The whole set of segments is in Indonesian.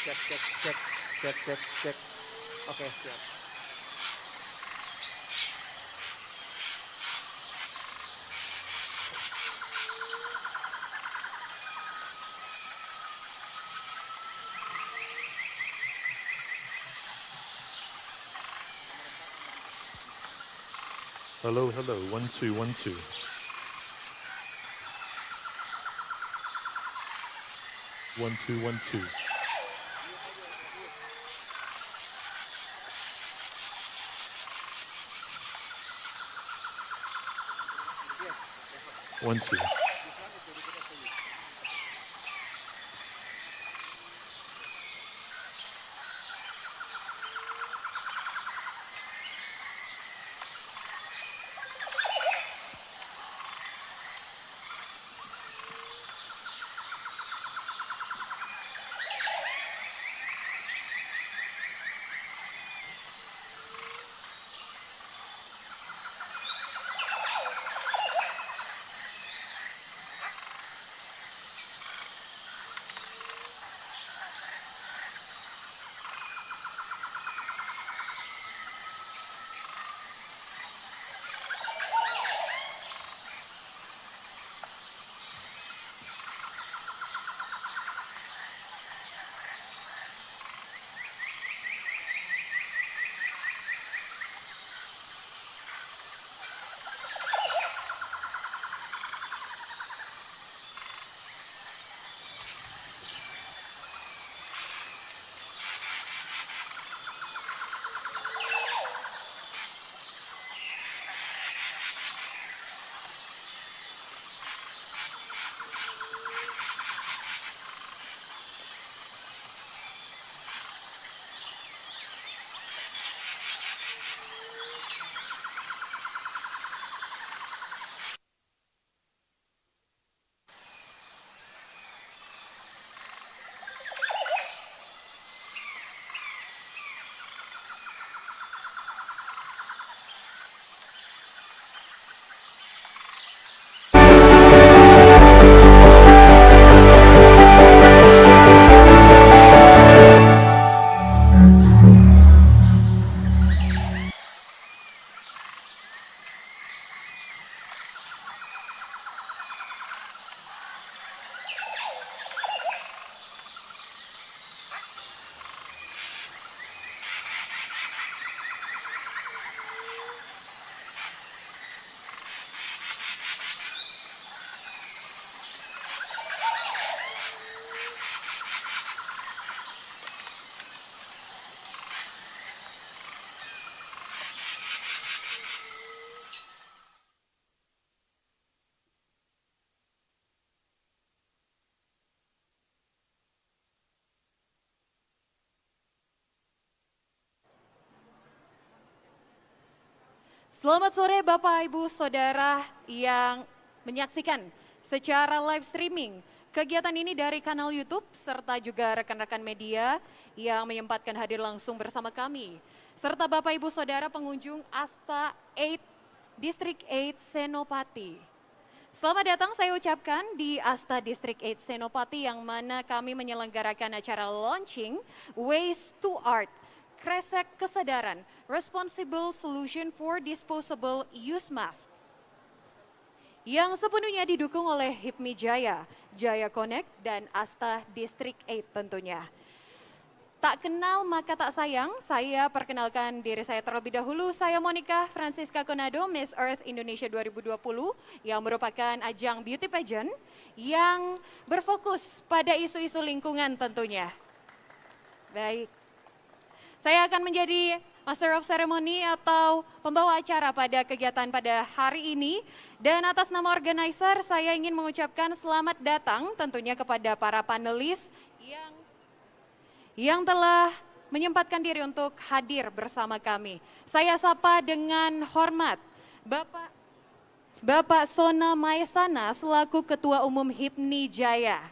Cek, cek, cek, cek, cek, cek. Oke, siap. Hello, hello. 1 2 1 2. 1 2 1 2. 1 2. Selamat sore Bapak Ibu Saudara yang menyaksikan secara live streaming kegiatan ini dari kanal YouTube serta juga rekan-rekan media yang menyempatkan hadir langsung bersama kami. Serta Bapak Ibu Saudara pengunjung Asta 8 District 8 Senopati. Selamat datang saya ucapkan di Asta District 8 Senopati yang mana kami menyelenggarakan acara launching Ways to Art, Kresek Kesadaran, Responsible Solution for Disposable Use Mask. Yang sepenuhnya didukung oleh HIPMI Jaya, Jaya Connect, dan Asta District 8 tentunya. Tak kenal maka tak sayang, saya perkenalkan diri saya terlebih dahulu. Saya Monica Francisca Konado, Miss Earth Indonesia 2020 yang merupakan ajang beauty pageant yang berfokus pada isu-isu lingkungan tentunya. Baik, saya akan menjadi Master of Ceremony atau pembawa acara pada kegiatan pada hari ini. Dan atas nama organizer saya ingin mengucapkan selamat datang tentunya kepada para panelis yang telah menyempatkan diri untuk hadir bersama kami. Saya sapa dengan hormat Bapak Sona Maesana selaku Ketua Umum HIPMI Jaya.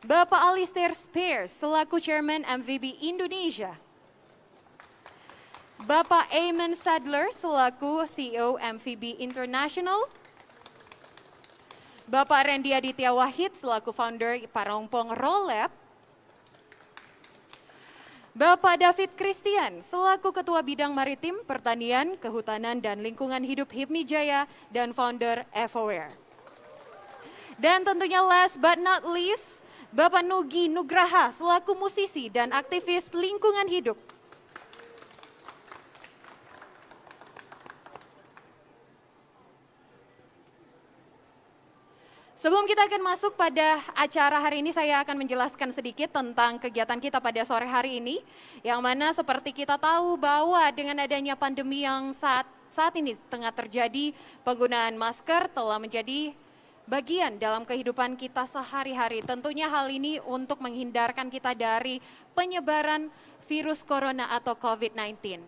Bapak Alistair Spears selaku Chairman MVB Indonesia. Bapak Eamon Sadler selaku CEO MVB International. Bapak Randy Aditya Wahid selaku founder Parongpong Roll Lab, Bapak David Christian selaku Ketua Bidang Maritim, Pertanian, Kehutanan, dan Lingkungan Hidup HIPMI Jaya dan founder FOWare. Dan tentunya last but not least, Bapak Nugi Nugraha selaku musisi dan aktivis lingkungan hidup. Sebelum kita akan masuk pada acara hari ini, saya akan menjelaskan sedikit tentang kegiatan kita pada sore hari ini. Yang mana seperti kita tahu bahwa dengan adanya pandemi yang saat ini tengah terjadi, penggunaan masker telah menjadi bagian dalam kehidupan kita sehari-hari. Tentunya hal ini untuk menghindarkan kita dari penyebaran virus corona atau COVID-19.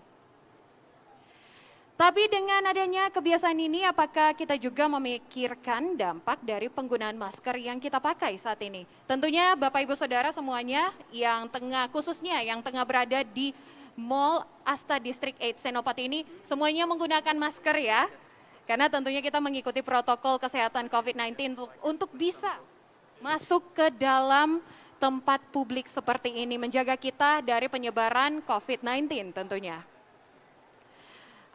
Tapi dengan adanya kebiasaan ini, apakah kita juga memikirkan dampak dari penggunaan masker yang kita pakai saat ini? Tentunya Bapak Ibu Saudara semuanya yang khususnya yang tengah berada di Mall Asta District 8 Senopati ini, semuanya menggunakan masker ya. Karena tentunya kita mengikuti protokol kesehatan COVID-19 untuk bisa masuk ke dalam tempat publik seperti ini, menjaga kita dari penyebaran COVID-19 tentunya.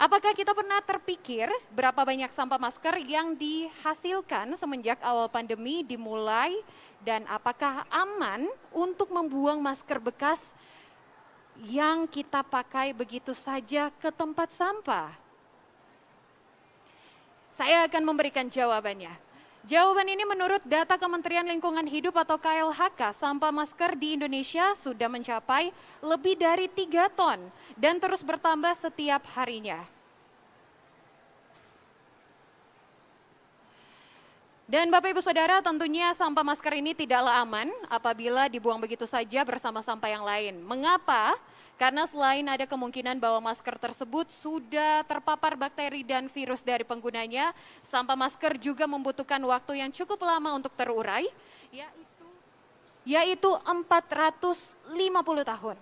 Apakah kita pernah terpikir berapa banyak sampah masker yang dihasilkan semenjak awal pandemi dimulai dan apakah aman untuk membuang masker bekas yang kita pakai begitu saja ke tempat sampah? Saya akan memberikan jawabannya. Jawaban ini menurut data Kementerian Lingkungan Hidup atau KLHK, sampah masker di Indonesia sudah mencapai lebih dari 3 ton dan terus bertambah setiap harinya. Dan Bapak Ibu Saudara, tentunya sampah masker ini tidaklah aman apabila dibuang begitu saja bersama sampah yang lain. Mengapa? Karena selain ada kemungkinan bahwa masker tersebut sudah terpapar bakteri dan virus dari penggunanya, sampah masker juga membutuhkan waktu yang cukup lama untuk terurai, yaitu 450 tahun.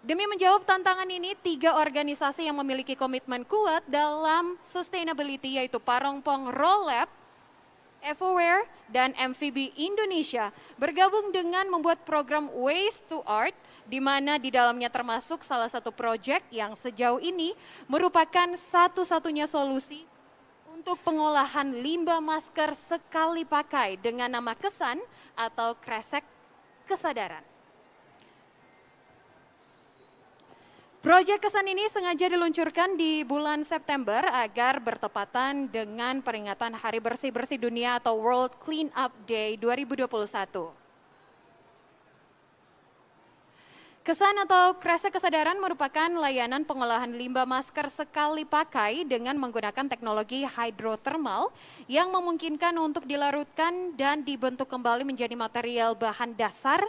Demi menjawab tantangan ini, 3 organisasi yang memiliki komitmen kuat dalam sustainability yaitu Parongpong Roll Lab, FOWare, dan MVB Indonesia bergabung dengan membuat program Waste to Art, di mana di dalamnya termasuk salah satu proyek yang sejauh ini merupakan satu-satunya solusi untuk pengolahan limbah masker sekali pakai dengan nama Kesan atau Kresek Kesadaran. Proyek Kesan ini sengaja diluncurkan di bulan September agar bertepatan dengan peringatan Hari Bersih-Bersih Dunia atau World Clean Up Day 2021. Kesan atau Kresek Kesadaran merupakan layanan pengolahan limbah masker sekali pakai dengan menggunakan teknologi hidrotermal yang memungkinkan untuk dilarutkan dan dibentuk kembali menjadi material bahan dasar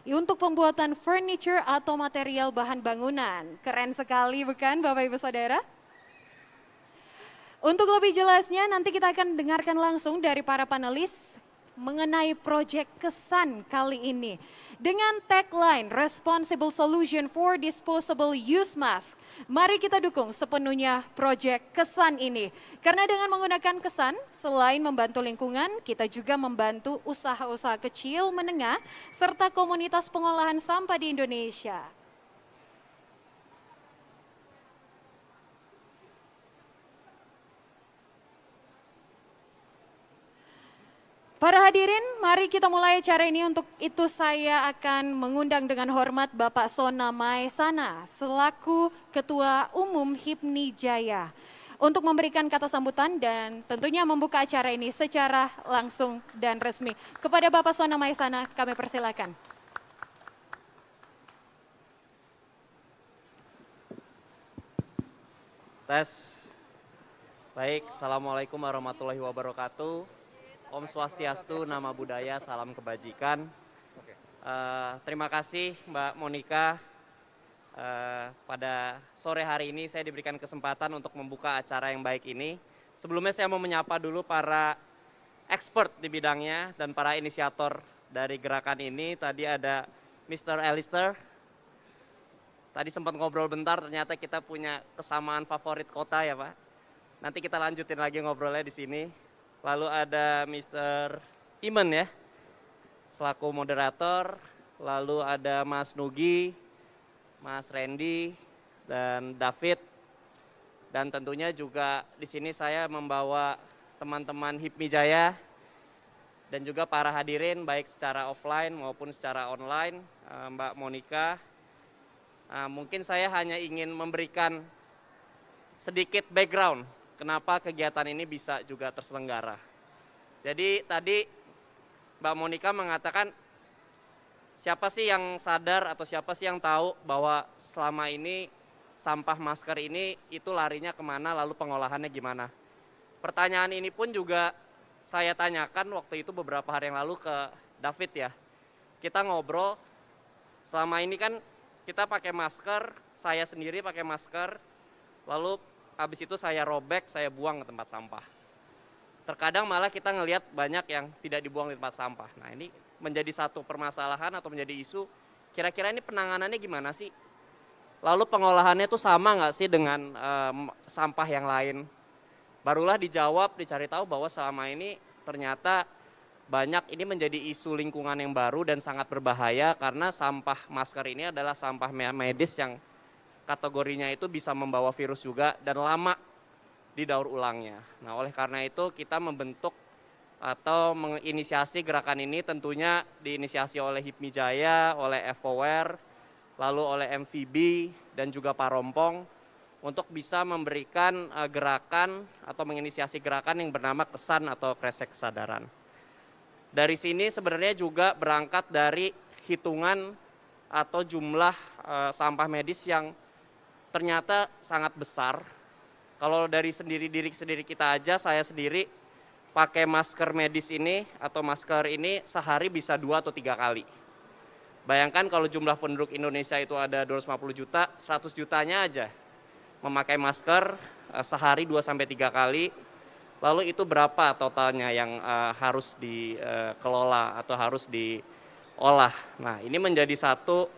untuk pembuatan furniture atau material bahan bangunan. Keren sekali bukan Bapak Ibu Saudara? Untuk lebih jelasnya nanti kita akan dengarkan langsung dari para panelis mengenai proyek Kesan kali ini. Dengan tagline Responsible Solution for Disposable Use Mask, mari kita dukung sepenuhnya proyek Kesan ini. Karena dengan menggunakan Kesan, selain membantu lingkungan, kita juga membantu usaha-usaha kecil, menengah, serta komunitas pengolahan sampah di Indonesia. Para hadirin, mari kita mulai acara ini. Untuk itu saya akan mengundang dengan hormat Bapak Sona Maesana selaku Ketua Umum HIPMI Jaya untuk memberikan kata sambutan dan tentunya membuka acara ini secara langsung dan resmi. Kepada Bapak Sona Maesana kami persilakan. Tes. Baik, Assalamualaikum warahmatullahi wabarakatuh. Om Swastiastu, Nama Budaya, Salam Kebajikan. Terima kasih Mbak Monica. Pada sore hari ini saya diberikan kesempatan untuk membuka acara yang baik ini. Sebelumnya saya mau menyapa dulu para expert di bidangnya dan para inisiator dari gerakan ini. Tadi ada Mr. Alistair. Tadi sempat ngobrol bentar, ternyata kita punya kesamaan favorit kota ya Pak. Nanti kita lanjutin lagi ngobrolnya di sini. lalu ada Mr. Iman ya, selaku moderator, lalu ada Mas Nugi, Mas Randy, dan David. Dan tentunya juga di sini saya membawa teman-teman HIPMI Jaya dan juga para hadirin baik secara offline maupun secara online, Mbak Monica. Mungkin saya hanya ingin memberikan sedikit background kenapa kegiatan ini bisa juga terselenggara. Jadi tadi Mbak Monica mengatakan siapa sih yang sadar atau siapa sih yang tahu bahwa selama ini sampah masker ini itu larinya kemana lalu pengolahannya gimana. Pertanyaan ini pun juga saya tanyakan waktu itu beberapa hari yang lalu ke David ya. Kita ngobrol, selama ini kan kita pakai masker, saya sendiri pakai masker, lalu habis itu saya robek, saya buang ke tempat sampah. Terkadang malah kita ngelihat banyak yang tidak dibuang di tempat sampah. Nah ini menjadi satu permasalahan atau menjadi isu, kira-kira ini penanganannya gimana sih? Lalu pengolahannya itu sama nggak sih dengan sampah yang lain? Barulah dijawab, dicari tahu bahwa selama ini ternyata banyak ini menjadi isu lingkungan yang baru dan sangat berbahaya karena sampah masker ini adalah sampah medis yang kategorinya itu bisa membawa virus juga dan lama didaur ulangnya. Nah oleh karena itu kita membentuk atau menginisiasi gerakan ini tentunya diinisiasi oleh HIPMI Jaya, oleh FOWare, lalu oleh MVB dan juga Parompong untuk bisa memberikan gerakan atau menginisiasi gerakan yang bernama kesan atau kresek kesadaran. Dari sini sebenarnya juga berangkat dari hitungan atau jumlah sampah medis yang ternyata sangat besar. Kalau dari diri sendiri kita aja, saya sendiri pakai masker medis ini atau masker ini sehari bisa 2 atau 3 kali. Bayangkan kalau jumlah penduduk Indonesia itu ada 250 juta, 100 jutanya aja memakai masker sehari 2 sampai 3 kali. Lalu itu berapa totalnya yang harus dikelola atau harus diolah. Nah, ini menjadi satu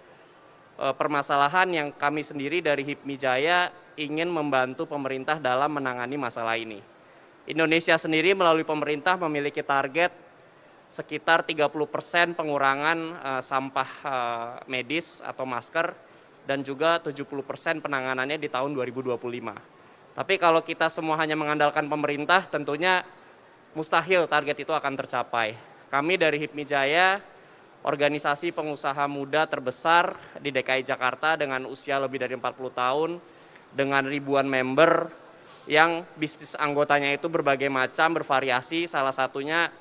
permasalahan yang kami sendiri dari HIPMI Jaya ingin membantu pemerintah dalam menangani masalah ini. Indonesia sendiri melalui pemerintah memiliki target sekitar 30% pengurangan sampah medis atau masker dan juga 70% penanganannya di tahun 2025. Tapi kalau kita semua hanya mengandalkan pemerintah tentunya mustahil target itu akan tercapai. Kami dari HIPMI Jaya, organisasi pengusaha muda terbesar di DKI Jakarta dengan usia lebih dari 40 tahun, dengan ribuan member yang bisnis anggotanya itu berbagai macam, bervariasi, salah satunya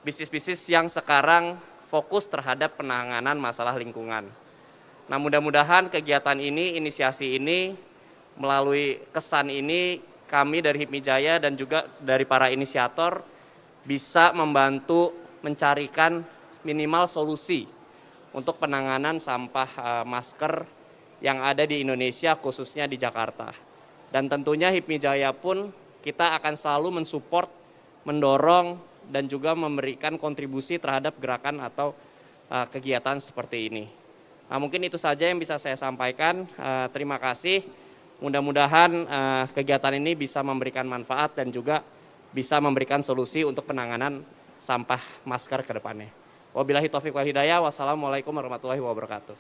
bisnis-bisnis yang sekarang fokus terhadap penanganan masalah lingkungan. Nah mudah-mudahan kegiatan ini, inisiasi ini, melalui kesan ini kami dari HIPMI Jaya dan juga dari para inisiator bisa membantu mencarikan minimal solusi untuk penanganan sampah masker yang ada di Indonesia khususnya di Jakarta. Dan tentunya HIPMI Jaya pun kita akan selalu mensupport, mendorong dan juga memberikan kontribusi terhadap gerakan atau kegiatan seperti ini. Nah, mungkin itu saja yang bisa saya sampaikan. Terima kasih. Mudah-mudahan kegiatan ini bisa memberikan manfaat dan juga bisa memberikan solusi untuk penanganan sampah masker ke depannya. Wabillahi taufiq wal hidayah. Wassalamualaikum warahmatullahi wabarakatuh.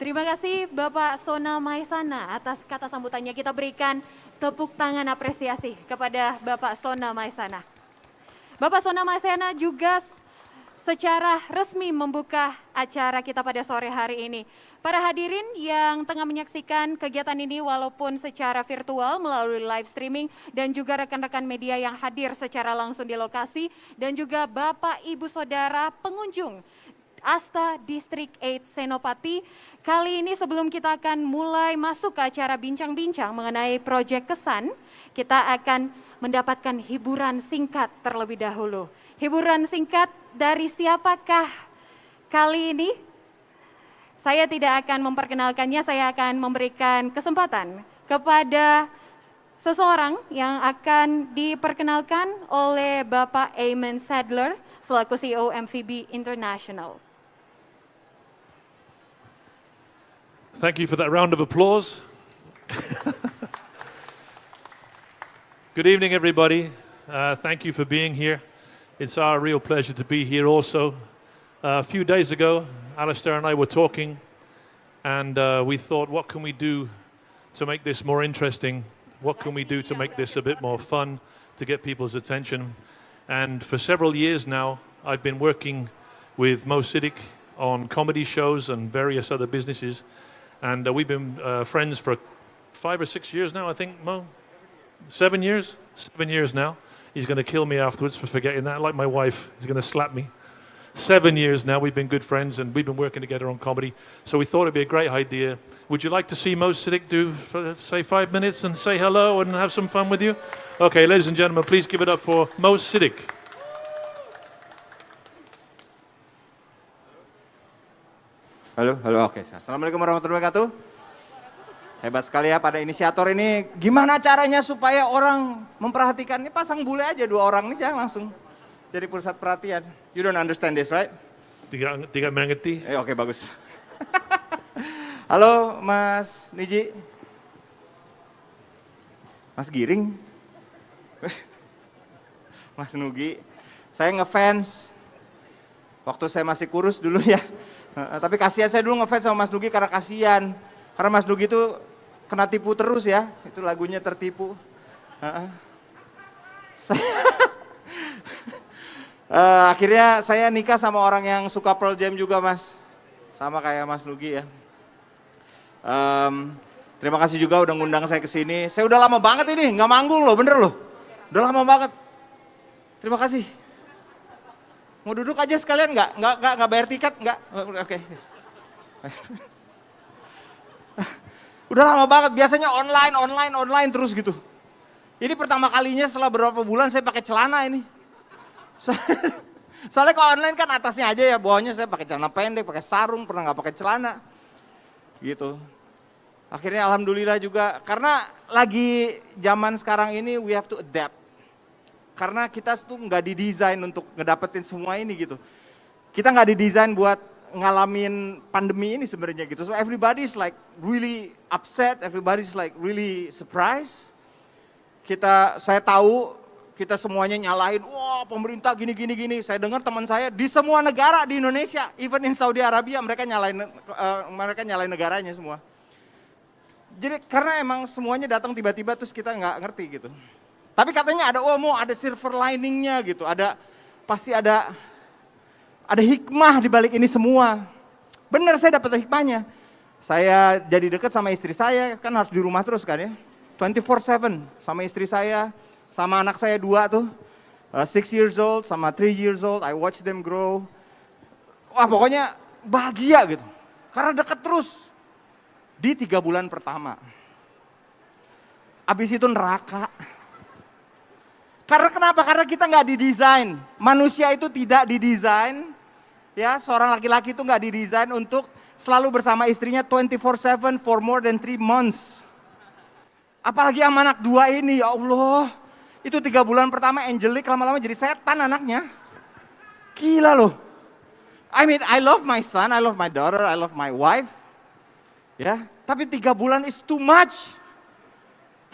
Terima kasih Bapak Sona Maesana atas kata sambutannya. Kita berikan tepuk tangan apresiasi kepada Bapak Sona Maesana. Bapak Sona Maesana juga secara resmi membuka acara kita pada sore hari ini. Para hadirin yang tengah menyaksikan kegiatan ini walaupun secara virtual melalui live streaming dan juga rekan-rekan media yang hadir secara langsung di lokasi dan juga Bapak Ibu Saudara pengunjung Asta Distrik 8 Senopati. Kali ini sebelum kita akan mulai masuk ke acara bincang-bincang mengenai proyek kesan, kita akan mendapatkan hiburan singkat terlebih dahulu. Hiburan singkat dari siapakah kali ini? Saya tidak akan memperkenalkannya, saya akan memberikan kesempatan kepada seseorang yang akan diperkenalkan oleh Bapak Eamon Sadler selaku CEO MVB International. Thank you for that round of applause. Good evening, everybody. Thank you for being here. It's our real pleasure to be here also. A few days ago, Alistair and I were talking, and we thought, what can we do to make this more interesting? What can we do to make this a bit more fun, to get people's attention? And for several years now, I've been working with Mo Siddiq on comedy shows and various other businesses. And we've been friends for 5 or 6 years now, I think, Mo? 7 years? 7 years now. He's going to kill me afterwards for forgetting that, like my wife. He's going to slap me. 7 years now, we've been good friends, and we've been working together on comedy. So we thought it'd be a great idea. Would you like to see Mo Siddiq do, say, 5 minutes and say hello and have some fun with you? Okay, ladies and gentlemen, please give it up for Mo Siddiq. Halo, oke. Assalamualaikum warahmatullahi wabarakatuh. Hebat sekali ya pada inisiator ini. Gimana caranya supaya orang memperhatikan? Ini pasang bule aja 2 orang nih, jangan langsung jadi pusat perhatian. You don't understand this, right? Tidak mengerti. Oke, bagus. Halo, Mas Niji. Mas Giring. Mas Nugi. Saya ngefans. Waktu saya masih kurus dulu ya. Tapi kasihan, saya dulu ngefans sama Mas Nugi karena kasihan. Karena Mas Nugi itu kena tipu terus ya. Itu lagunya Tertipu. Akhirnya saya nikah sama orang yang suka Pearl Jam juga, Mas. Sama kayak Mas Nugi ya. Terima kasih juga udah ngundang saya ke sini. Saya udah lama banget ini, nggak manggung loh, bener loh. Udah lama banget. Terima kasih. Mau duduk aja sekalian nggak bayar tiket nggak? Oke. Udah lama banget, biasanya online terus gitu. Ini pertama kalinya setelah beberapa bulan saya pakai celana ini. Soalnya kalau online kan atasnya aja ya, bawahnya saya pakai celana pendek, pakai sarung, pernah nggak pakai celana. Gitu. Akhirnya alhamdulillah juga, karena lagi zaman sekarang ini we have to adapt. Karena kita tuh nggak didesain untuk ngedapetin semua ini gitu. Kita nggak didesain buat ngalamin pandemi ini sebenarnya gitu. So everybody's like really upset, everybody's like really surprised. Saya tahu kita semuanya nyalahin, wah pemerintah gini. Saya dengar teman saya di semua negara di Indonesia, even in Saudi Arabia mereka nyalain negaranya semua. Jadi karena emang semuanya datang tiba-tiba terus kita nggak ngerti gitu. Tapi katanya ada silver liningnya gitu, pasti ada hikmah di balik ini semua. Benar, saya dapat hikmahnya. Saya jadi dekat sama istri saya, kan harus di rumah terus kan ya. 24/7 sama istri saya, sama anak saya 2 tuh. 6 years old sama 3 years old, I watch them grow. Wah pokoknya bahagia gitu. Karena dekat terus. Di 3 bulan pertama. Abis itu neraka. Karena kenapa? Karena kita nggak didesain. Manusia itu tidak didesain. Ya, seorang laki-laki itu nggak didesain untuk selalu bersama istrinya 24/7 for more than 3 months. Apalagi sama anak 2 ini, ya Allah. Itu 3 bulan pertama Angelic, lama-lama jadi setan anaknya. Gila loh. I mean, I love my son, I love my daughter, I love my wife. Ya, tapi 3 bulan is too much.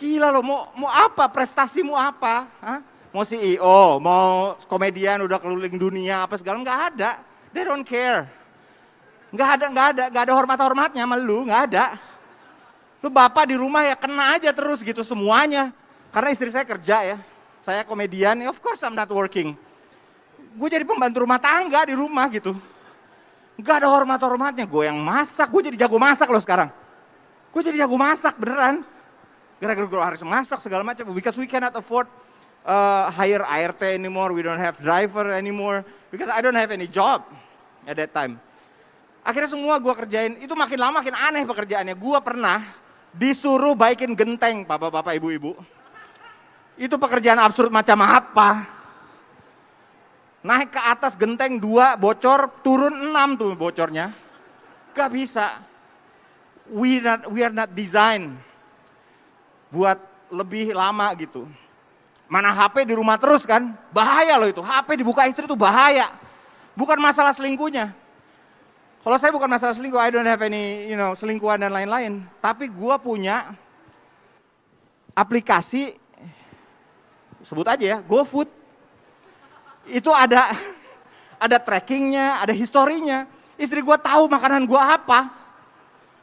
Gila loh, mau apa? Prestasimu apa? Hah? Mau CEO, mau komedian udah keliling dunia apa segala, nggak ada. They don't care. Nggak ada hormat-hormatnya sama lu, nggak ada. Lu bapak di rumah ya kena aja terus gitu semuanya. Karena istri saya kerja ya, saya komedian, of course I'm not working. Gue jadi pembantu rumah tangga di rumah gitu. Nggak ada hormat-hormatnya, gue yang masak, gue jadi jago masak loh sekarang. Gue jadi jago masak beneran. Gara-gara gue harus masak segala macam, because we cannot afford hire ART anymore, we don't have driver anymore, because I don't have any job at that time. Akhirnya semua gue kerjain, itu makin lama makin aneh pekerjaannya. Gue pernah disuruh baikin genteng, bapak-bapak, ibu-ibu. Itu pekerjaan absurd macam apa? Naik ke atas genteng 2 bocor, turun 6 tuh bocornya. Gak bisa. We are not designed buat lebih lama gitu. Mana HP di rumah terus kan, bahaya loh itu. HP dibuka istri itu bahaya. Bukan masalah selingkuhnya. Kalau saya bukan masalah selingkuh, I don't have any selingkuhan dan lain-lain. Tapi gue punya aplikasi, sebut aja ya, GoFood. Itu ada trackingnya, ada historinya. Istri gue tahu makanan gue apa.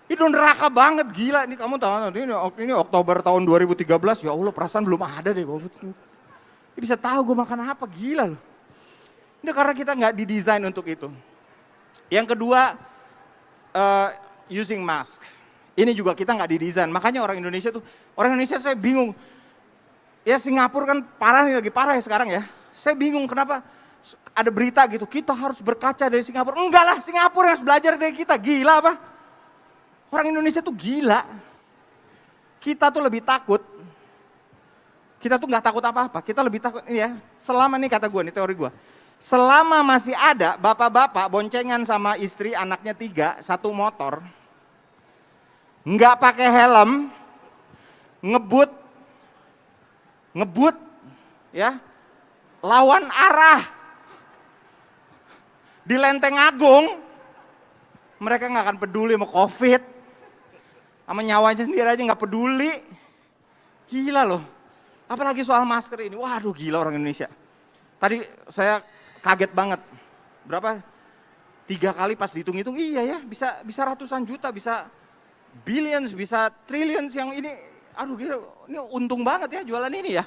Itu neraka banget, gila. Ini kamu tahu, ini Oktober tahun 2013, ya Allah perasaan belum ada deh GoFood. Dia bisa tahu gue makan apa, gila loh. Ini karena kita nggak didesain untuk itu. Yang kedua, using mask. Ini juga kita nggak didesain. Makanya orang Indonesia saya bingung. Ya Singapura kan parah nih, lagi parah ya sekarang ya. Saya bingung kenapa ada berita gitu, kita harus berkaca dari Singapura. Enggak lah, Singapura yang harus belajar dari kita, gila apa? Orang Indonesia tuh gila. Kita tuh lebih takut. Kita tuh nggak takut apa-apa, kita lebih takut ini ya. Selama nih kata gue, nih teori gue. Selama masih ada bapak-bapak boncengan sama istri, anaknya 3, satu motor. Nggak pakai helm, ngebut, ya, lawan arah di Lenteng Agung, mereka nggak akan peduli sama COVID, sama nyawanya sendiri aja nggak peduli. Gila loh, apalagi soal masker ini, waduh gila orang Indonesia. Tadi saya kaget banget, berapa? 3 kali pas dihitung-hitung, iya ya, bisa ratusan juta, bisa billions, bisa trillions yang ini, aduh gila, ini untung banget ya jualan ini ya.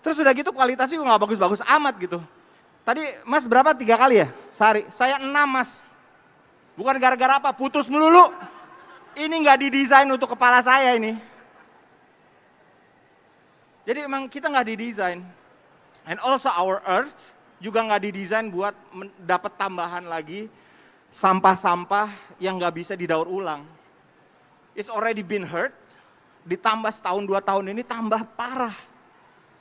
Terus udah gitu kualitasnya juga gak bagus-bagus amat gitu. Tadi mas berapa 3 kali ya sehari? Saya 6 mas. Bukan gara-gara apa, putus melulu. Ini gak didesain untuk kepala saya ini. Jadi emang kita gak didesain. And also our earth juga gak didesain buat dapat tambahan lagi sampah-sampah yang gak bisa didaur ulang. It's already been hurt, ditambah setahun 2 tahun ini tambah parah.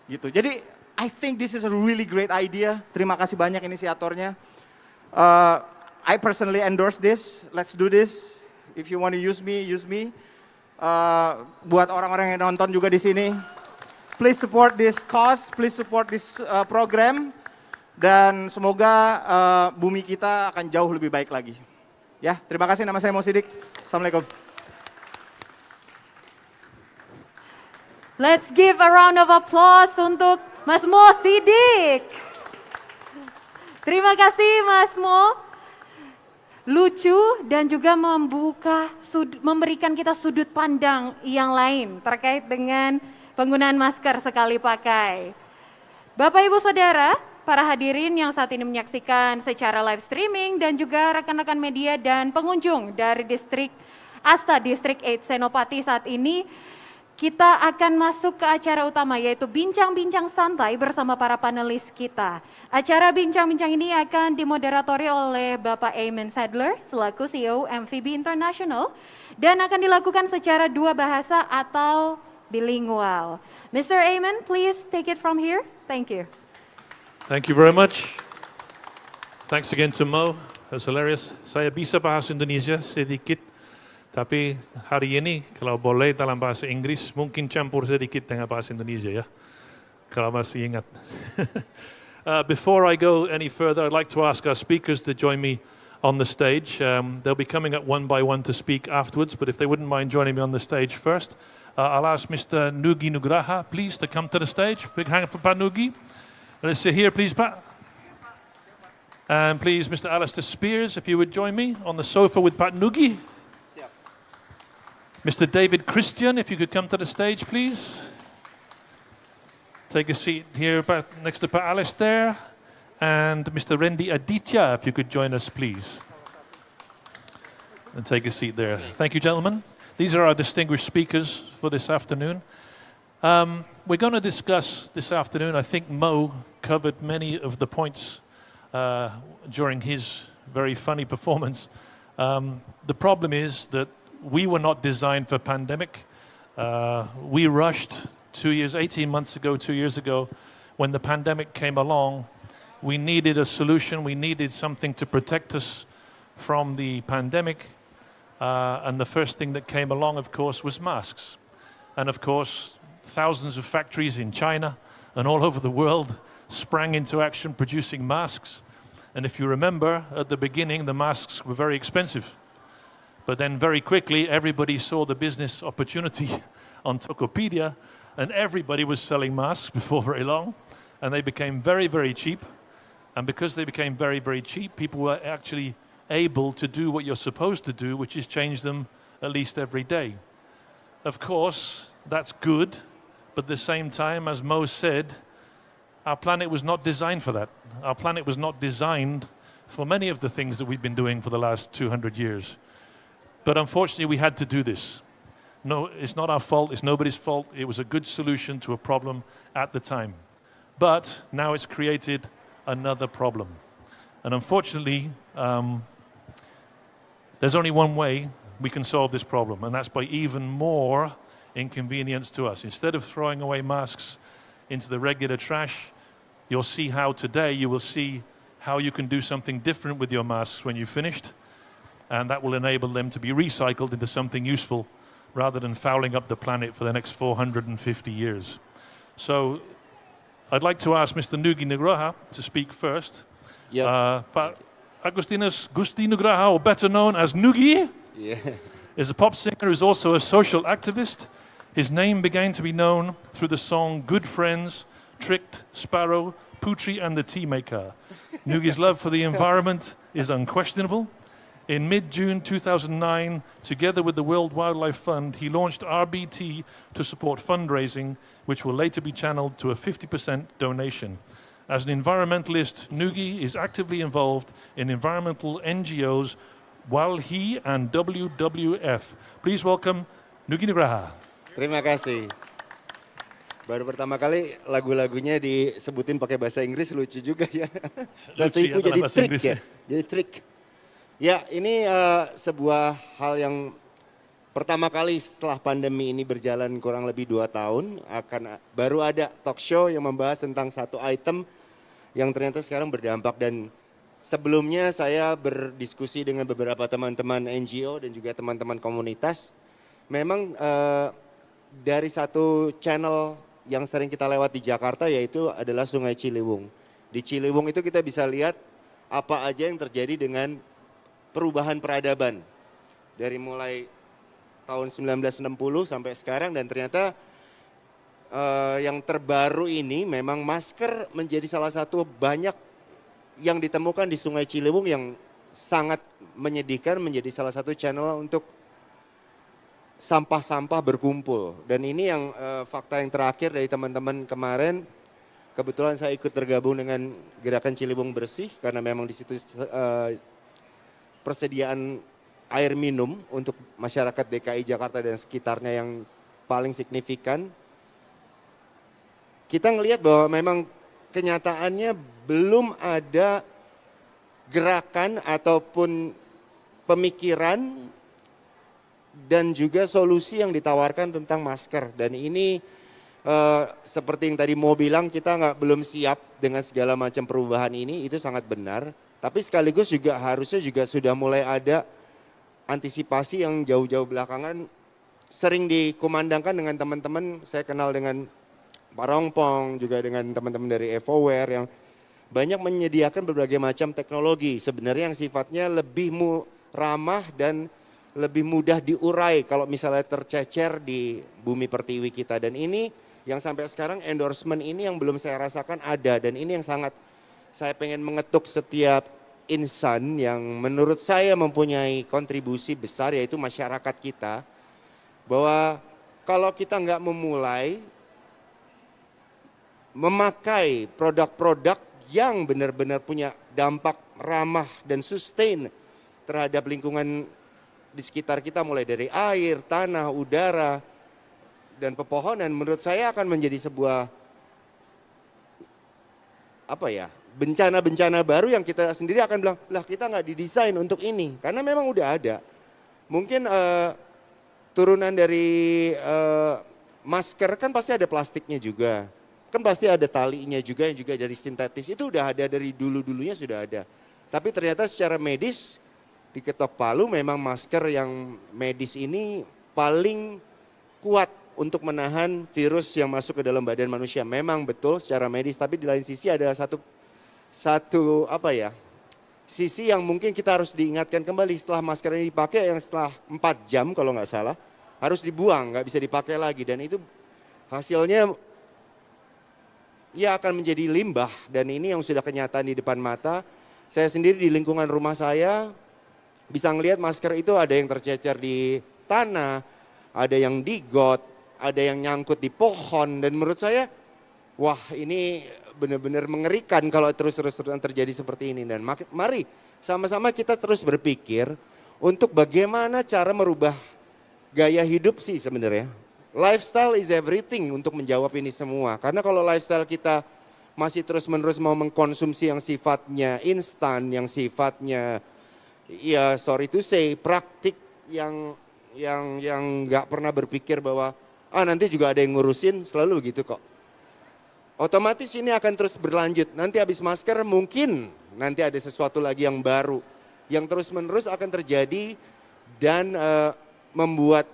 Gitu. Jadi I think this is a really great idea. Terima kasih banyak inisiatornya. I personally endorse this. Let's do this. If you want to use me, use me. Buat orang-orang yang nonton juga di sini, please support this cause, please support this program. Dan semoga bumi kita akan jauh lebih baik lagi. Ya, terima kasih. Nama saya Mo Sidik. Assalamualaikum. Let's give a round of applause untuk Mas Mo Sidik. Terima kasih Mas Mo. Lucu dan juga memberikan kita sudut pandang yang lain terkait dengan penggunaan masker sekali pakai. Bapak Ibu Saudara, para hadirin yang saat ini menyaksikan secara live streaming dan juga rekan-rekan media dan pengunjung dari distrik Asta, distrik 8 Senopati saat ini, kita akan masuk ke acara utama yaitu bincang-bincang santai bersama para panelis kita. Acara bincang-bincang ini akan dimoderatori oleh Bapak Eamon Sadler selaku CEO MVB International dan akan dilakukan secara 2 bahasa atau bilingual. Mr. Eamon, please take it from here. Thank you. Thank you very much. Thanks again to Mo. That's hilarious. Saya bisa bahasa Indonesia sedikit, tapi hari ini kalau boleh dalam bahasa Inggris mungkin campur sedikit dengan bahasa Indonesia ya. Kalau masih ingat. Before I go any further, I'd like to ask our speakers to join me on the stage. They'll be coming up one by one to speak afterwards, but if they wouldn't mind joining me on the stage first, I'll ask Mr. Nugi Nugraha, please, to come to the stage. Big hand for Pat Nugi. Let's sit here, please, Pat. And please, Mr. Alistair Spears, if you would join me on the sofa with Pat Nugi. Siap. Mr. David Christian, if you could come to the stage, please. Take a seat here next to Pat Alistair. And Mr. Rendi Aditya, if you could join us, please. And take a seat there. Thank you, gentlemen. These are our distinguished speakers for this afternoon. We're going to discuss this afternoon, I think Mo covered many of the points during his very funny performance. The problem is that we were not designed for pandemic. We rushed 18 months ago, 2 years ago, when the pandemic came along. We needed a solution. We needed something to protect us from the pandemic. And the first thing that came along, of course, was masks. And of course, thousands of factories in China and all over the world sprang into action producing masks. And if you remember, at the beginning, the masks were very expensive. But then very quickly, everybody saw the business opportunity on Tokopedia, and everybody was selling masks before very long, and they became very, very cheap. And because they became very, very cheap, people were actually able to do what you're supposed to do, which is change them at least every day. Of course, that's good, but at the same time, as Mo said, our planet was not designed for that. Our planet was not designed for many of the things that we've been doing for the last 200 years. But unfortunately, we had to do this. No, it's not our fault, it's nobody's fault. It was a good solution to a problem at the time. But now it's created another problem. And unfortunately, there's only one way we can solve this problem, and that's by even more inconvenience to us. Instead of throwing away masks into the regular trash, you'll see how today you will see how you can do something different with your masks when you've finished, and that will enable them to be recycled into something useful rather than fouling up the planet for the next 450 years. So I'd like to ask Mr. Nugi Nugraha to speak first. Pak Agustinus Gusti Nugraha, or better known as Nugi, is a pop singer who's also a social activist. His name began to be known through the song Good Friends, Tricked, Sparrow, Putri and the Tea Maker. Nugi's love for the environment is unquestionable. In mid-June 2009, together with the World Wildlife Fund, he launched RBT to support fundraising, which will later be channeled to a 50% donation. As an environmentalist, Nugi is actively involved in environmental NGOs, WALHI and WWF. Please welcome Nugi Nugraha. Terima kasih. Baru pertama kali lagu-lagunya disebutin pakai bahasa Inggris, lucu juga ya. Dan Lucu tipu ya, jadi bahasa trik Inggris ya. Jadi trik. Ya, ini sebuah hal yang pertama kali setelah pandemi ini berjalan kurang lebih 2 tahun, baru ada talk show yang membahas tentang satu item yang ternyata sekarang berdampak. Dan sebelumnya saya berdiskusi dengan beberapa teman-teman NGO dan juga teman-teman komunitas. Memang dari satu channel yang sering kita lewat di Jakarta, yaitu adalah Sungai Ciliwung. Di Ciliwung itu kita bisa lihat apa aja yang terjadi dengan perubahan peradaban. Dari mulai tahun 1960 sampai sekarang, dan ternyata yang terbaru ini memang masker menjadi salah satu banyak yang ditemukan di Sungai Ciliwung yang sangat menyedihkan, menjadi salah satu channel untuk sampah-sampah berkumpul. Dan ini yang fakta yang terakhir dari teman-teman kemarin. Kebetulan saya ikut tergabung dengan Gerakan Ciliwung Bersih karena memang di situ persediaan air minum untuk masyarakat DKI Jakarta dan sekitarnya yang paling signifikan. Kita ngelihat bahwa memang kenyataannya belum ada gerakan ataupun pemikiran dan juga solusi yang ditawarkan tentang masker. Dan ini seperti yang tadi Mo bilang, kita belum siap dengan segala macam perubahan ini, itu sangat benar. Tapi sekaligus juga harusnya juga sudah mulai ada antisipasi yang jauh-jauh belakangan sering dikumandangkan dengan teman-teman. Saya kenal dengan Pak Rongpong, juga dengan teman-teman dari EvoWare yang banyak menyediakan berbagai macam teknologi sebenarnya yang sifatnya lebih ramah dan lebih mudah diurai kalau misalnya tercecer di bumi pertiwi kita. Dan ini yang sampai sekarang endorsement ini yang belum saya rasakan ada, dan ini yang sangat saya pengen mengetuk setiap insan yang menurut saya mempunyai kontribusi besar, yaitu masyarakat kita, bahwa kalau kita nggak memulai memakai produk-produk yang benar-benar punya dampak ramah dan sustain terhadap lingkungan di sekitar kita, mulai dari air, tanah, udara, dan pepohonan, menurut saya akan menjadi sebuah bencana-bencana baru yang kita sendiri akan bilang, lah kita nggak didesain untuk ini, karena memang udah ada. Mungkin turunan dari masker kan pasti ada plastiknya juga, kan pasti ada talinya juga yang juga dari sintetis, itu udah ada dari dulu-dulunya sudah ada. Tapi ternyata secara medis diketok palu, memang masker yang medis ini paling kuat untuk menahan virus yang masuk ke dalam badan manusia. Memang betul secara medis, tapi di lain sisi ada satu sisi yang mungkin kita harus diingatkan kembali setelah masker ini dipakai yang setelah 4 jam kalau nggak salah harus dibuang, nggak bisa dipakai lagi dan itu hasilnya ya akan menjadi limbah dan ini yang sudah kenyataan di depan mata. Saya sendiri di lingkungan rumah saya bisa ngelihat masker itu ada yang tercecer di tanah, ada yang di got, ada yang nyangkut di pohon dan menurut saya wah ini benar-benar mengerikan kalau terus-terusan terjadi seperti ini dan mari sama-sama kita terus berpikir untuk bagaimana cara merubah gaya hidup sih sebenarnya. Lifestyle is everything untuk menjawab ini semua. Karena kalau lifestyle kita masih terus-menerus mau mengkonsumsi yang sifatnya instan, yang sifatnya ya sorry to say praktik yang nggak pernah berpikir bahwa nanti juga ada yang ngurusin, selalu begitu kok. Otomatis ini akan terus berlanjut. Nanti habis masker mungkin nanti ada sesuatu lagi yang baru. Yang terus-menerus akan terjadi dan membuat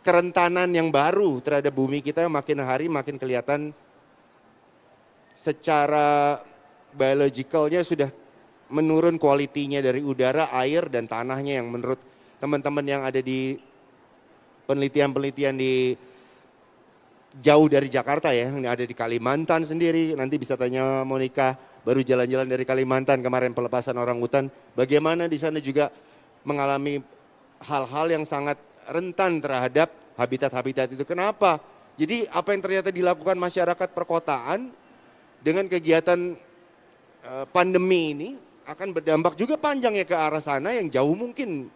kerentanan yang baru terhadap bumi kita yang makin hari makin kelihatan secara biologikalnya sudah menurun kualitinya dari udara, air, dan tanahnya yang menurut teman-teman yang ada di penelitian-penelitian di jauh dari Jakarta ya, yang ada di Kalimantan sendiri, nanti bisa tanya Monica, baru jalan-jalan dari Kalimantan kemarin pelepasan orangutan, bagaimana di sana juga mengalami hal-hal yang sangat rentan terhadap habitat-habitat itu. Kenapa? Jadi apa yang ternyata dilakukan masyarakat perkotaan dengan kegiatan pandemi ini akan berdampak juga panjang ya ke arah sana yang jauh mungkin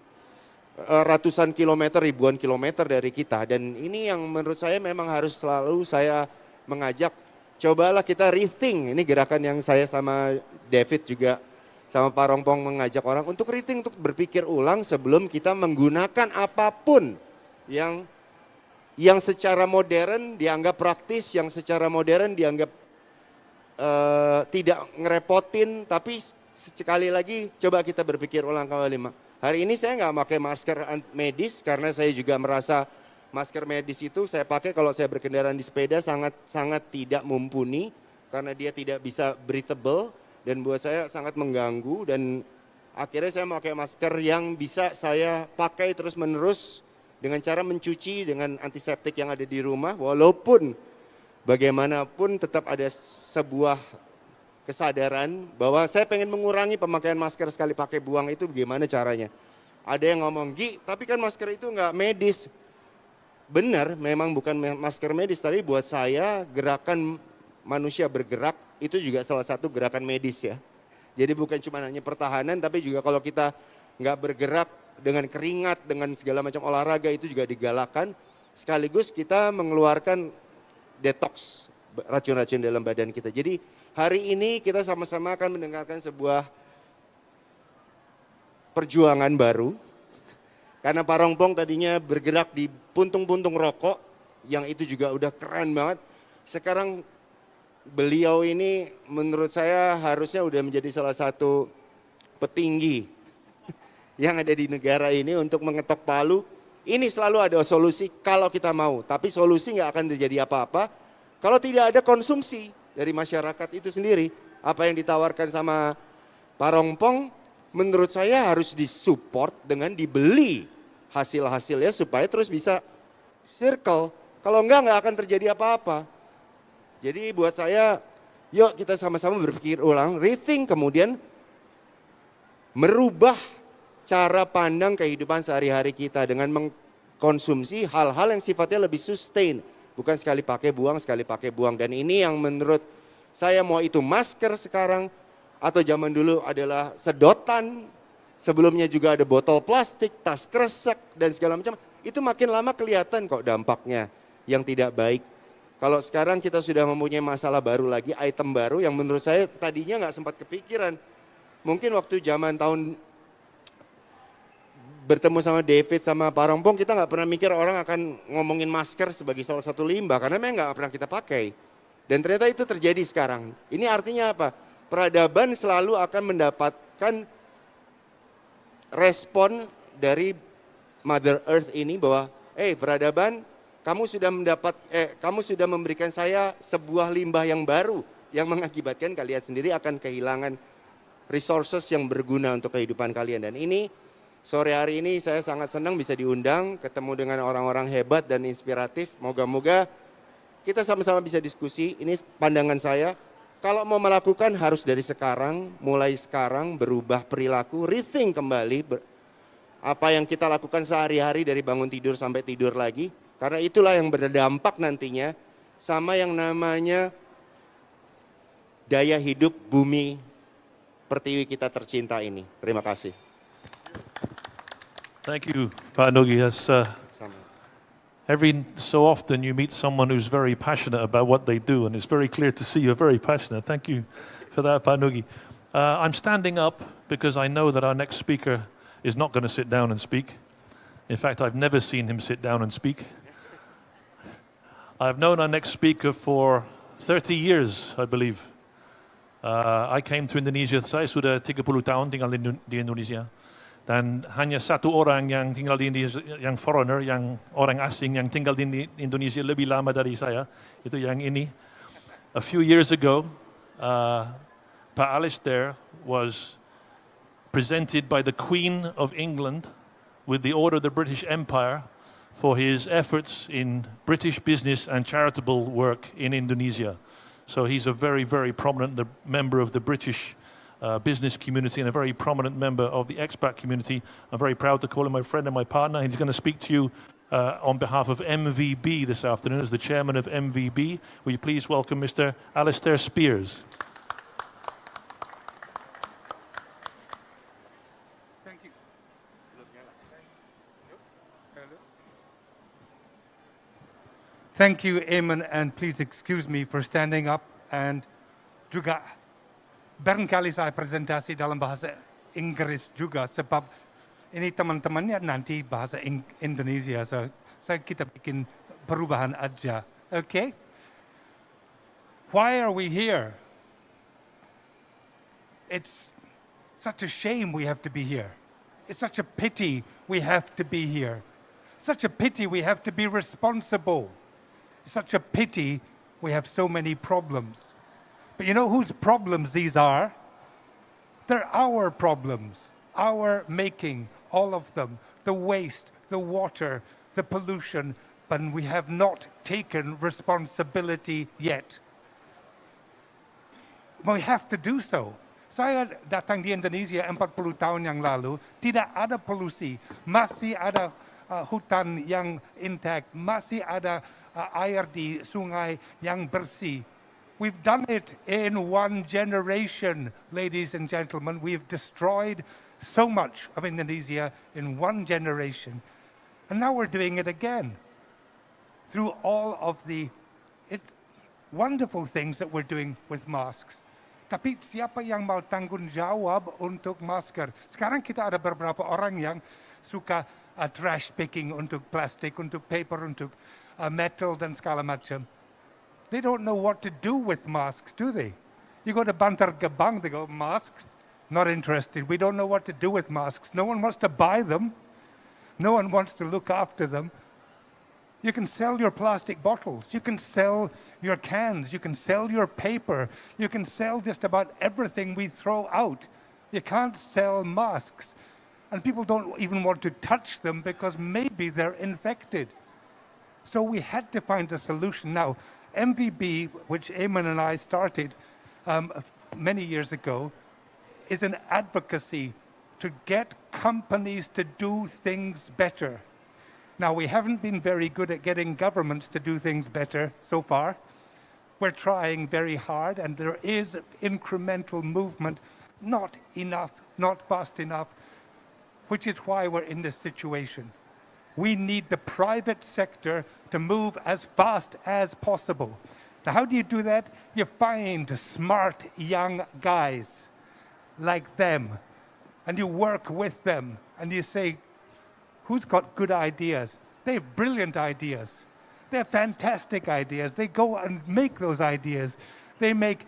ratusan kilometer, ribuan kilometer dari kita. Dan ini yang menurut saya memang harus selalu saya mengajak, cobalah kita rethink. Ini gerakan yang saya sama David juga sama Pak Rongpong mengajak orang untuk rethink, untuk berpikir ulang sebelum kita menggunakan apapun yang secara modern dianggap praktis, yang secara modern dianggap tidak ngerepotin, tapi sekali lagi coba kita berpikir ulang kembali. Hari ini saya nggak pakai masker medis karena saya juga merasa masker medis itu saya pakai kalau saya berkendara di sepeda sangat tidak mumpuni karena dia tidak bisa breathable dan buat saya sangat mengganggu dan akhirnya saya pakai masker yang bisa saya pakai terus-menerus dengan cara mencuci dengan antiseptik yang ada di rumah walaupun bagaimanapun tetap ada sebuah kesadaran bahwa saya pengen mengurangi pemakaian masker sekali pakai buang itu bagaimana caranya. Ada yang ngomong, Gi, tapi kan masker itu nggak medis. Benar, memang bukan masker medis, tapi buat saya gerakan manusia bergerak itu juga salah satu gerakan medis ya. Jadi bukan cuma hanya pertahanan, tapi juga kalau kita nggak bergerak dengan keringat, dengan segala macam olahraga itu juga digalakan. Sekaligus kita mengeluarkan detox racun-racun dalam badan kita. Jadi hari ini kita sama-sama akan mendengarkan sebuah perjuangan baru. Karena Pak Rongpong tadinya bergerak di puntung-puntung rokok, yang itu juga udah keren banget. Sekarang beliau ini menurut saya harusnya udah menjadi salah satu petinggi yang ada di negara ini untuk mengetok palu. Ini selalu ada solusi kalau kita mau, tapi solusi nggak akan terjadi apa-apa kalau tidak ada konsumsi dari masyarakat itu sendiri. Apa yang ditawarkan sama Pak Rongpong menurut saya harus disupport dengan dibeli hasil-hasilnya supaya terus bisa circle. Kalau enggak akan terjadi apa-apa. Jadi buat saya, yuk kita sama-sama berpikir ulang, rethink, kemudian merubah cara pandang kehidupan sehari-hari kita dengan mengkonsumsi hal-hal yang sifatnya lebih sustain. Bukan sekali pakai buang. Dan ini yang menurut saya mau itu masker sekarang, atau zaman dulu adalah sedotan, sebelumnya juga ada botol plastik, tas kresek, dan segala macam. Itu makin lama kelihatan kok dampaknya yang tidak baik. Kalau sekarang kita sudah mempunyai masalah baru lagi, item baru yang menurut saya tadinya nggak sempat kepikiran. Mungkin waktu zaman tahun bertemu sama David, sama Pak Rongpong, kita nggak pernah mikir orang akan ngomongin masker sebagai salah satu limbah, karena memang nggak pernah kita pakai. Dan ternyata itu terjadi sekarang. Ini artinya apa? Peradaban selalu akan mendapatkan respon dari Mother Earth ini bahwa, peradaban, kamu sudah memberikan saya sebuah limbah yang baru yang mengakibatkan kalian sendiri akan kehilangan resources yang berguna untuk kehidupan kalian. Dan ini sore hari ini saya sangat senang bisa diundang, ketemu dengan orang-orang hebat dan inspiratif. Moga-moga kita sama-sama bisa diskusi. Ini pandangan saya. Kalau mau melakukan harus dari sekarang, mulai sekarang berubah perilaku, rethink kembali apa yang kita lakukan sehari-hari dari bangun tidur sampai tidur lagi. Karena itulah yang berdampak nantinya sama yang namanya daya hidup bumi pertiwi kita tercinta ini. Terima kasih. Thank you, Pak Nugi. Sama. Every so often you meet someone who's very passionate about what they do, and it's very clear to see you're very passionate. Thank you for that, Pak Nugi. I'm standing up because I know that our next speaker is not going to sit down and speak. In fact, I've never seen him sit down and speak. I've known our next speaker for 30 years, I believe. I came to Indonesia, saya sudah 30 tahun tinggal di Indonesia. Dan hanya satu orang yang tinggal di Indonesia, yang foreigner, yang orang asing yang tinggal di Indonesia lebih lama dari saya, itu yang ini. A few years ago, Pak Alistair was presented by the Queen of England with the Order of the British Empire for his efforts in British business and charitable work in Indonesia. So he's a very, very prominent member of the British business community and a very prominent member of the expat community. I'm very proud to call him my friend and my partner. He's going to speak to you on behalf of MVB this afternoon as the chairman of MVB. Will you please welcome Mr. Alistair Spears? Thank you, Eamon, and please excuse me for standing up and juga barangkali saya presentasi dalam bahasa Inggris juga sebab ini teman-temannya nanti bahasa Indonesia, so saya kita bikin perubahan aja, okay? Why are we here? It's such a shame we have to be here. It's such a pity we have to be here. Such a pity we have to be responsible. Such a pity we have so many problems. But you know whose problems these are? They're our problems, our making, all of them. The waste, the water, the pollution, but we have not taken responsibility yet. We have to do so. Saya datang di Indonesia 40 tahun yang lalu, tidak ada polusi, masih ada hutan yang intact, masih ada air di sungai yang bersih. We've done it in one generation, ladies and gentlemen. We've destroyed so much of Indonesia in one generation. And now we're doing it again through all of the wonderful things that we're doing with masks. Tapi siapa yang mau tanggung jawab untuk masker? Sekarang kita ada beberapa orang yang suka trash picking untuk plastik, untuk paper, untuk metal dan segala macam. They don't know what to do with masks, do they? You go to Bantar Gebang, they go, masks? Not interested. We don't know what to do with masks. No one wants to buy them. No one wants to look after them. You can sell your plastic bottles. You can sell your cans. You can sell your paper. You can sell just about everything we throw out. You can't sell masks. And people don't even want to touch them because maybe they're infected. So we had to find a solution. Now, MVB, which Eamon and I started many years ago, is an advocacy to get companies to do things better. Now, we haven't been very good at getting governments to do things better so far. We're trying very hard, and there is incremental movement, not enough, not fast enough, which is why we're in this situation. We need the private sector to move as fast as possible. Now, how do you do that? You find smart young guys like them, and you work with them, and you say, who's got good ideas? They have brilliant ideas. They have fantastic ideas. They go and make those ideas. They make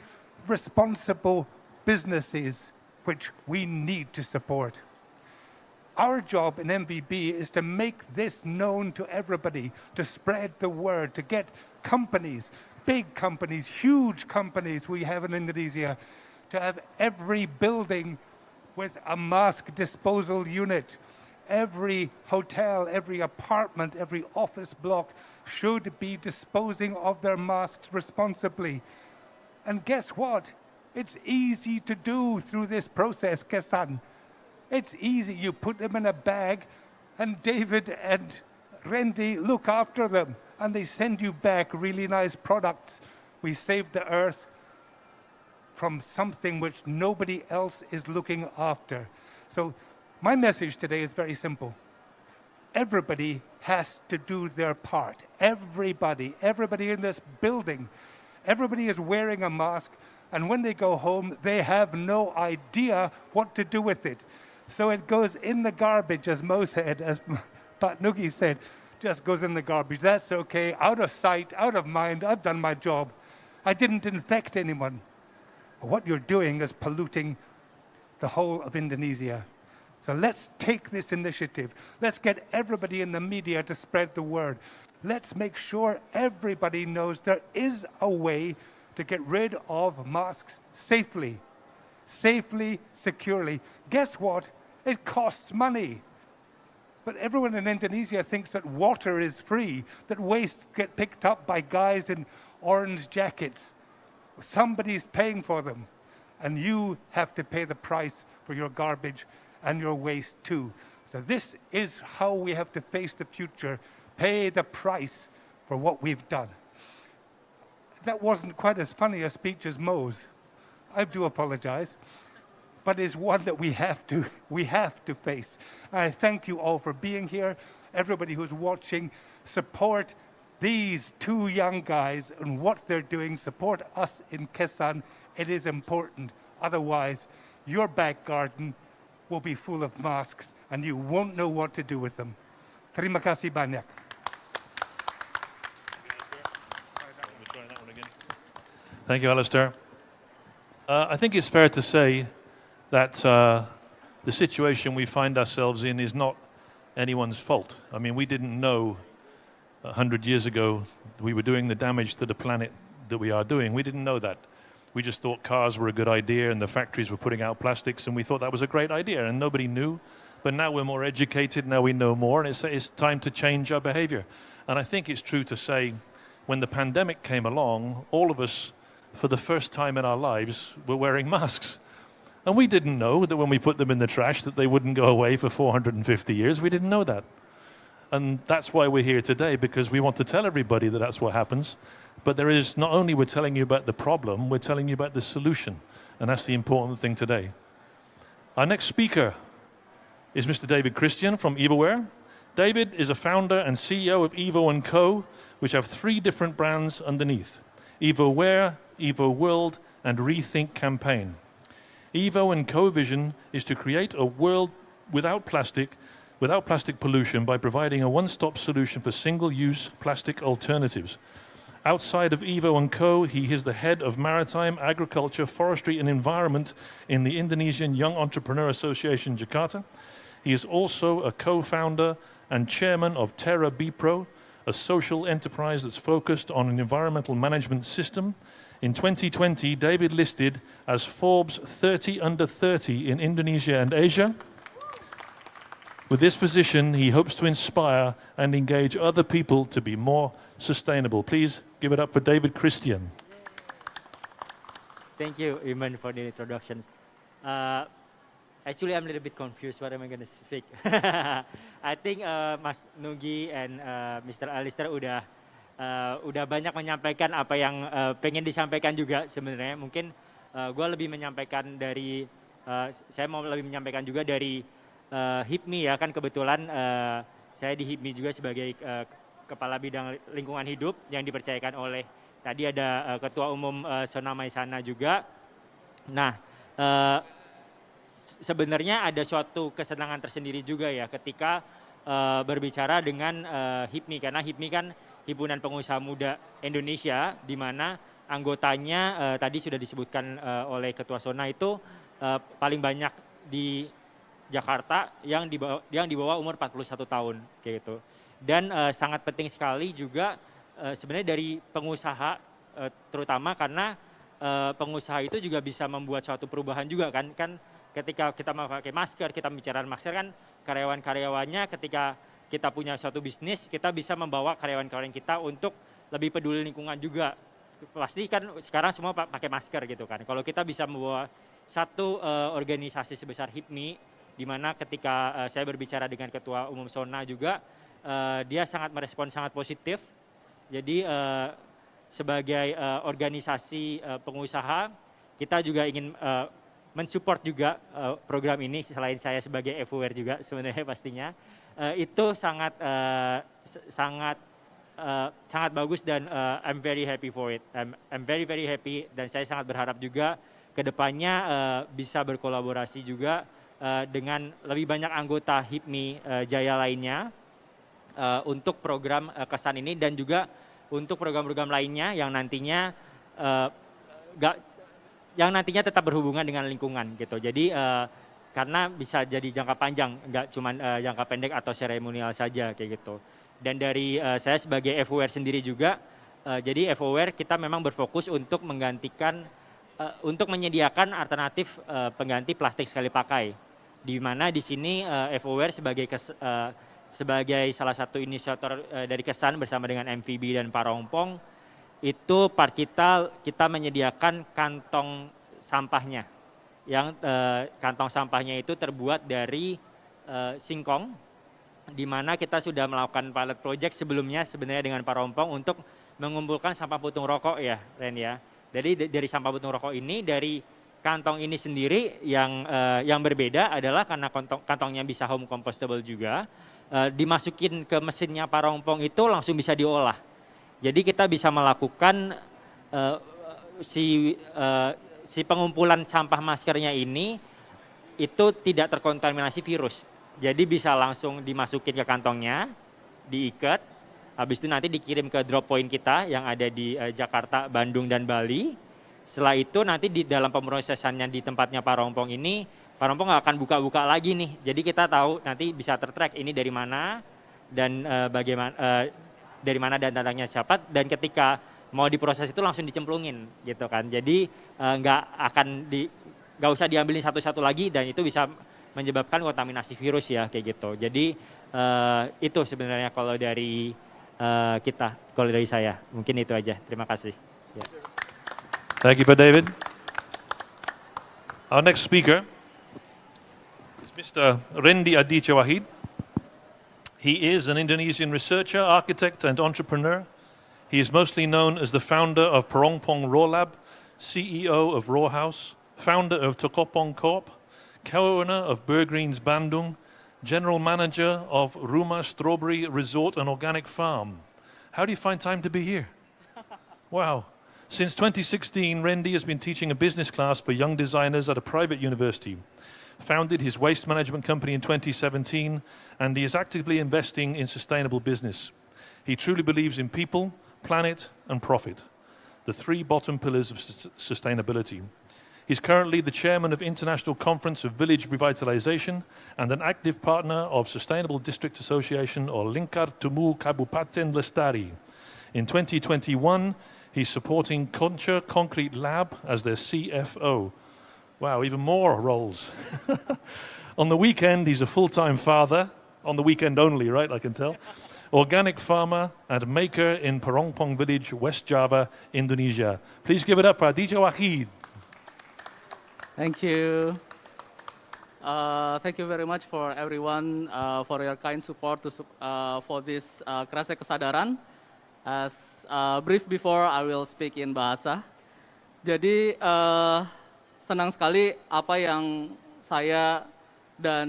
responsible businesses, which we need to support. Our job in MVB is to make this known to everybody, to spread the word, to get companies, big companies, huge companies we have in Indonesia, to have every building with a mask disposal unit. Every hotel, every apartment, every office block should be disposing of their masks responsibly. And guess what? It's easy to do through this process, Kesan. It's easy. You put them in a bag, and David and Randy look after them, and they send you back really nice products. We saved the earth from something which nobody else is looking after. So my message today is very simple. Everybody has to do their part. Everybody in this building, everybody is wearing a mask, and when they go home, they have no idea what to do with it. So it goes in the garbage, as Mo said, as Pat Nugi said, just goes in the garbage. That's okay, out of sight, out of mind, I've done my job. I didn't infect anyone. What you're doing is polluting the whole of Indonesia. So let's take this initiative. Let's get everybody in the media to spread the word. Let's make sure everybody knows there is a way to get rid of masks safely, securely. Guess what? It costs money. But everyone in Indonesia thinks that water is free, that waste get picked up by guys in orange jackets. Somebody's paying for them, and you have to pay the price for your garbage and your waste too. So this is how we have to face the future, pay the price for what we've done. That wasn't quite as funny a speech as Mo's. I do apologize, but it's one that we have to face. I thank you all for being here. Everybody who's watching, support these two young guys and what they're doing. Support us in Kesan. It is important. Otherwise, your back garden will be full of masks and you won't know what to do with them. Terima kasih banyak. Thank you, Alistair. I think it's fair to say that the situation we find ourselves in is not anyone's fault. I mean, we didn't know 100 years ago we were doing the damage to the planet that we are doing. We didn't know that. We just thought cars were a good idea and the factories were putting out plastics, and we thought that was a great idea, and nobody knew. But now we're more educated, now we know more, and it's time to change our behavior. And I think it's true to say when the pandemic came along, all of us, for the first time in our lives, were wearing masks. And we didn't know that when we put them in the trash that they wouldn't go away for 450 years. We didn't know that. And that's why we're here today, because we want to tell everybody that that's what happens. But there is, not only we're telling you about the problem, we're telling you about the solution. And that's the important thing today. Our next speaker is Mr. David Christian from EvoWare. David is a founder and CEO of Evo & Co., which have 3 different brands underneath: EvoWare, EvoWorld, and Rethink Campaign. Evo & Co vision is to create a world without plastic pollution by providing a one-stop solution for single-use plastic alternatives. Outside of Evo & Co, he is the head of Maritime, Agriculture, Forestry and Environment in the Indonesian Young Entrepreneur Association, Jakarta. He is also a co-founder and chairman of Terra Bipro, a social enterprise that's focused on an environmental management system. In 2020, David listed as Forbes 30 under 30 in Indonesia and Asia. With this position, he hopes to inspire and engage other people to be more sustainable. Please give it up for David Christian. Thank you, Iman, for the introductions. Actually, I'm a little bit confused what am I going to speak. I think Mas Nugi and Mr. Alistair udah banyak menyampaikan apa yang pengen disampaikan juga sebenarnya. Mungkin gue lebih menyampaikan dari, saya mau lebih menyampaikan juga dari HIPMI ya, kan kebetulan saya di HIPMI juga sebagai Kepala Bidang Lingkungan Hidup yang dipercayakan oleh, tadi ada Ketua Umum Sona Maisana juga. Nah, sebenarnya ada suatu kesenangan tersendiri juga ya ketika berbicara dengan HIPMI, karena HIPMI kan Himpunan Pengusaha Muda Indonesia, di mana anggotanya tadi sudah disebutkan oleh Ketua Sona itu paling banyak di Jakarta yang di bawah umur 41 tahun kayak gitu. Dan sangat penting sekali juga sebenarnya dari pengusaha terutama karena pengusaha itu juga bisa membuat suatu perubahan juga kan ketika kita memakai masker, kita bicara masker kan karyawan-karyawannya ketika kita punya suatu bisnis, kita bisa membawa karyawan-karyawan kita untuk lebih peduli lingkungan juga. Pasti kan sekarang semua pakai masker gitu kan. Kalau kita bisa membawa satu organisasi sebesar HIPMI, di mana ketika saya berbicara dengan Ketua Umum Sona juga, dia sangat merespon sangat positif. Jadi sebagai organisasi pengusaha, kita juga ingin mensupport juga program ini. Selain saya sebagai FOWare juga sebenarnya pastinya, itu sangat bagus dan I'm very happy for it. I'm very happy dan saya sangat berharap juga kedepannya bisa berkolaborasi juga dengan lebih banyak anggota HIPMI Jaya lainnya untuk program kesan ini dan juga untuk program-program lainnya yang nantinya tetap berhubungan dengan lingkungan gitu. Jadi karena bisa jadi jangka panjang, nggak cuma jangka pendek atau seremonial saja kayak gitu. Dan dari saya sebagai FOWare sendiri juga, jadi FOWare kita memang berfokus untuk menggantikan, untuk menyediakan alternatif pengganti plastik sekali pakai. Di mana di sini FOWare sebagai salah satu inisiator dari Kesan bersama dengan MVB dan Parompong, itu part kita menyediakan kantong sampahnya. Yang kantong sampahnya itu terbuat dari singkong, di mana kita sudah melakukan pilot project sebelumnya sebenarnya dengan Parompong untuk mengumpulkan sampah puntung rokok ya, Ren ya. Jadi dari sampah puntung rokok ini, dari kantong ini sendiri yang berbeda adalah karena kantongnya bisa home compostable juga, dimasukin ke mesinnya Parompong itu langsung bisa diolah. Jadi kita bisa melakukan si pengumpulan sampah maskernya ini itu tidak terkontaminasi virus. Jadi bisa langsung dimasukin ke kantongnya, diikat, habis itu nanti dikirim ke drop point kita yang ada di Jakarta, Bandung, dan Bali. Setelah itu nanti di dalam pemrosesannya di tempatnya Parompong ini, Parompong nggak akan buka-buka lagi nih. Jadi kita tahu nanti bisa tertrack ini dari mana dan dari mana dan datangnya siapa, dan ketika mau diproses itu langsung dicemplungin gitu kan. Jadi nggak usah diambilin satu-satu lagi dan itu bisa menyebabkan kontaminasi virus ya kayak gitu. Jadi itu sebenarnya kalau dari kalau dari saya mungkin itu aja. Terima kasih. Ya. Thank you, Pak David. Our next speaker is Mr. Rendi Aditya Wahid. He is an Indonesian researcher, architect, and entrepreneur. He is mostly known as the founder of Parompong Rawlab, CEO of Raw House, founder of Tokopong Corp, co-owner of Burgreens Bandung, general manager of Rumah Strawberry Resort and Organic Farm. How do you find time to be here? Wow. Since 2016, Rendi has been teaching a business class for young designers at a private university, founded his waste management company in 2017, and he is actively investing in sustainable business. He truly believes in people, planet, and profit, the three bottom pillars of sustainability. He's currently the chairman of International Conference of Village Revitalization and an active partner of Sustainable District Association or Lingkar Tumu Kabupaten Lestari. In 2021, he's supporting Concha Concrete Lab as their CFO. Wow, even more roles. On the weekend, he's a full-time father. On the weekend only, right, I can tell. Organic farmer and maker in Parompong Village, West Java, Indonesia. Please give it up for Aditya Wahid. Thank you. Thank you very much for everyone for your kind support for this Kerasa Kesadaran. As brief before, I will speak in bahasa. Jadi senang sekali apa yang saya dan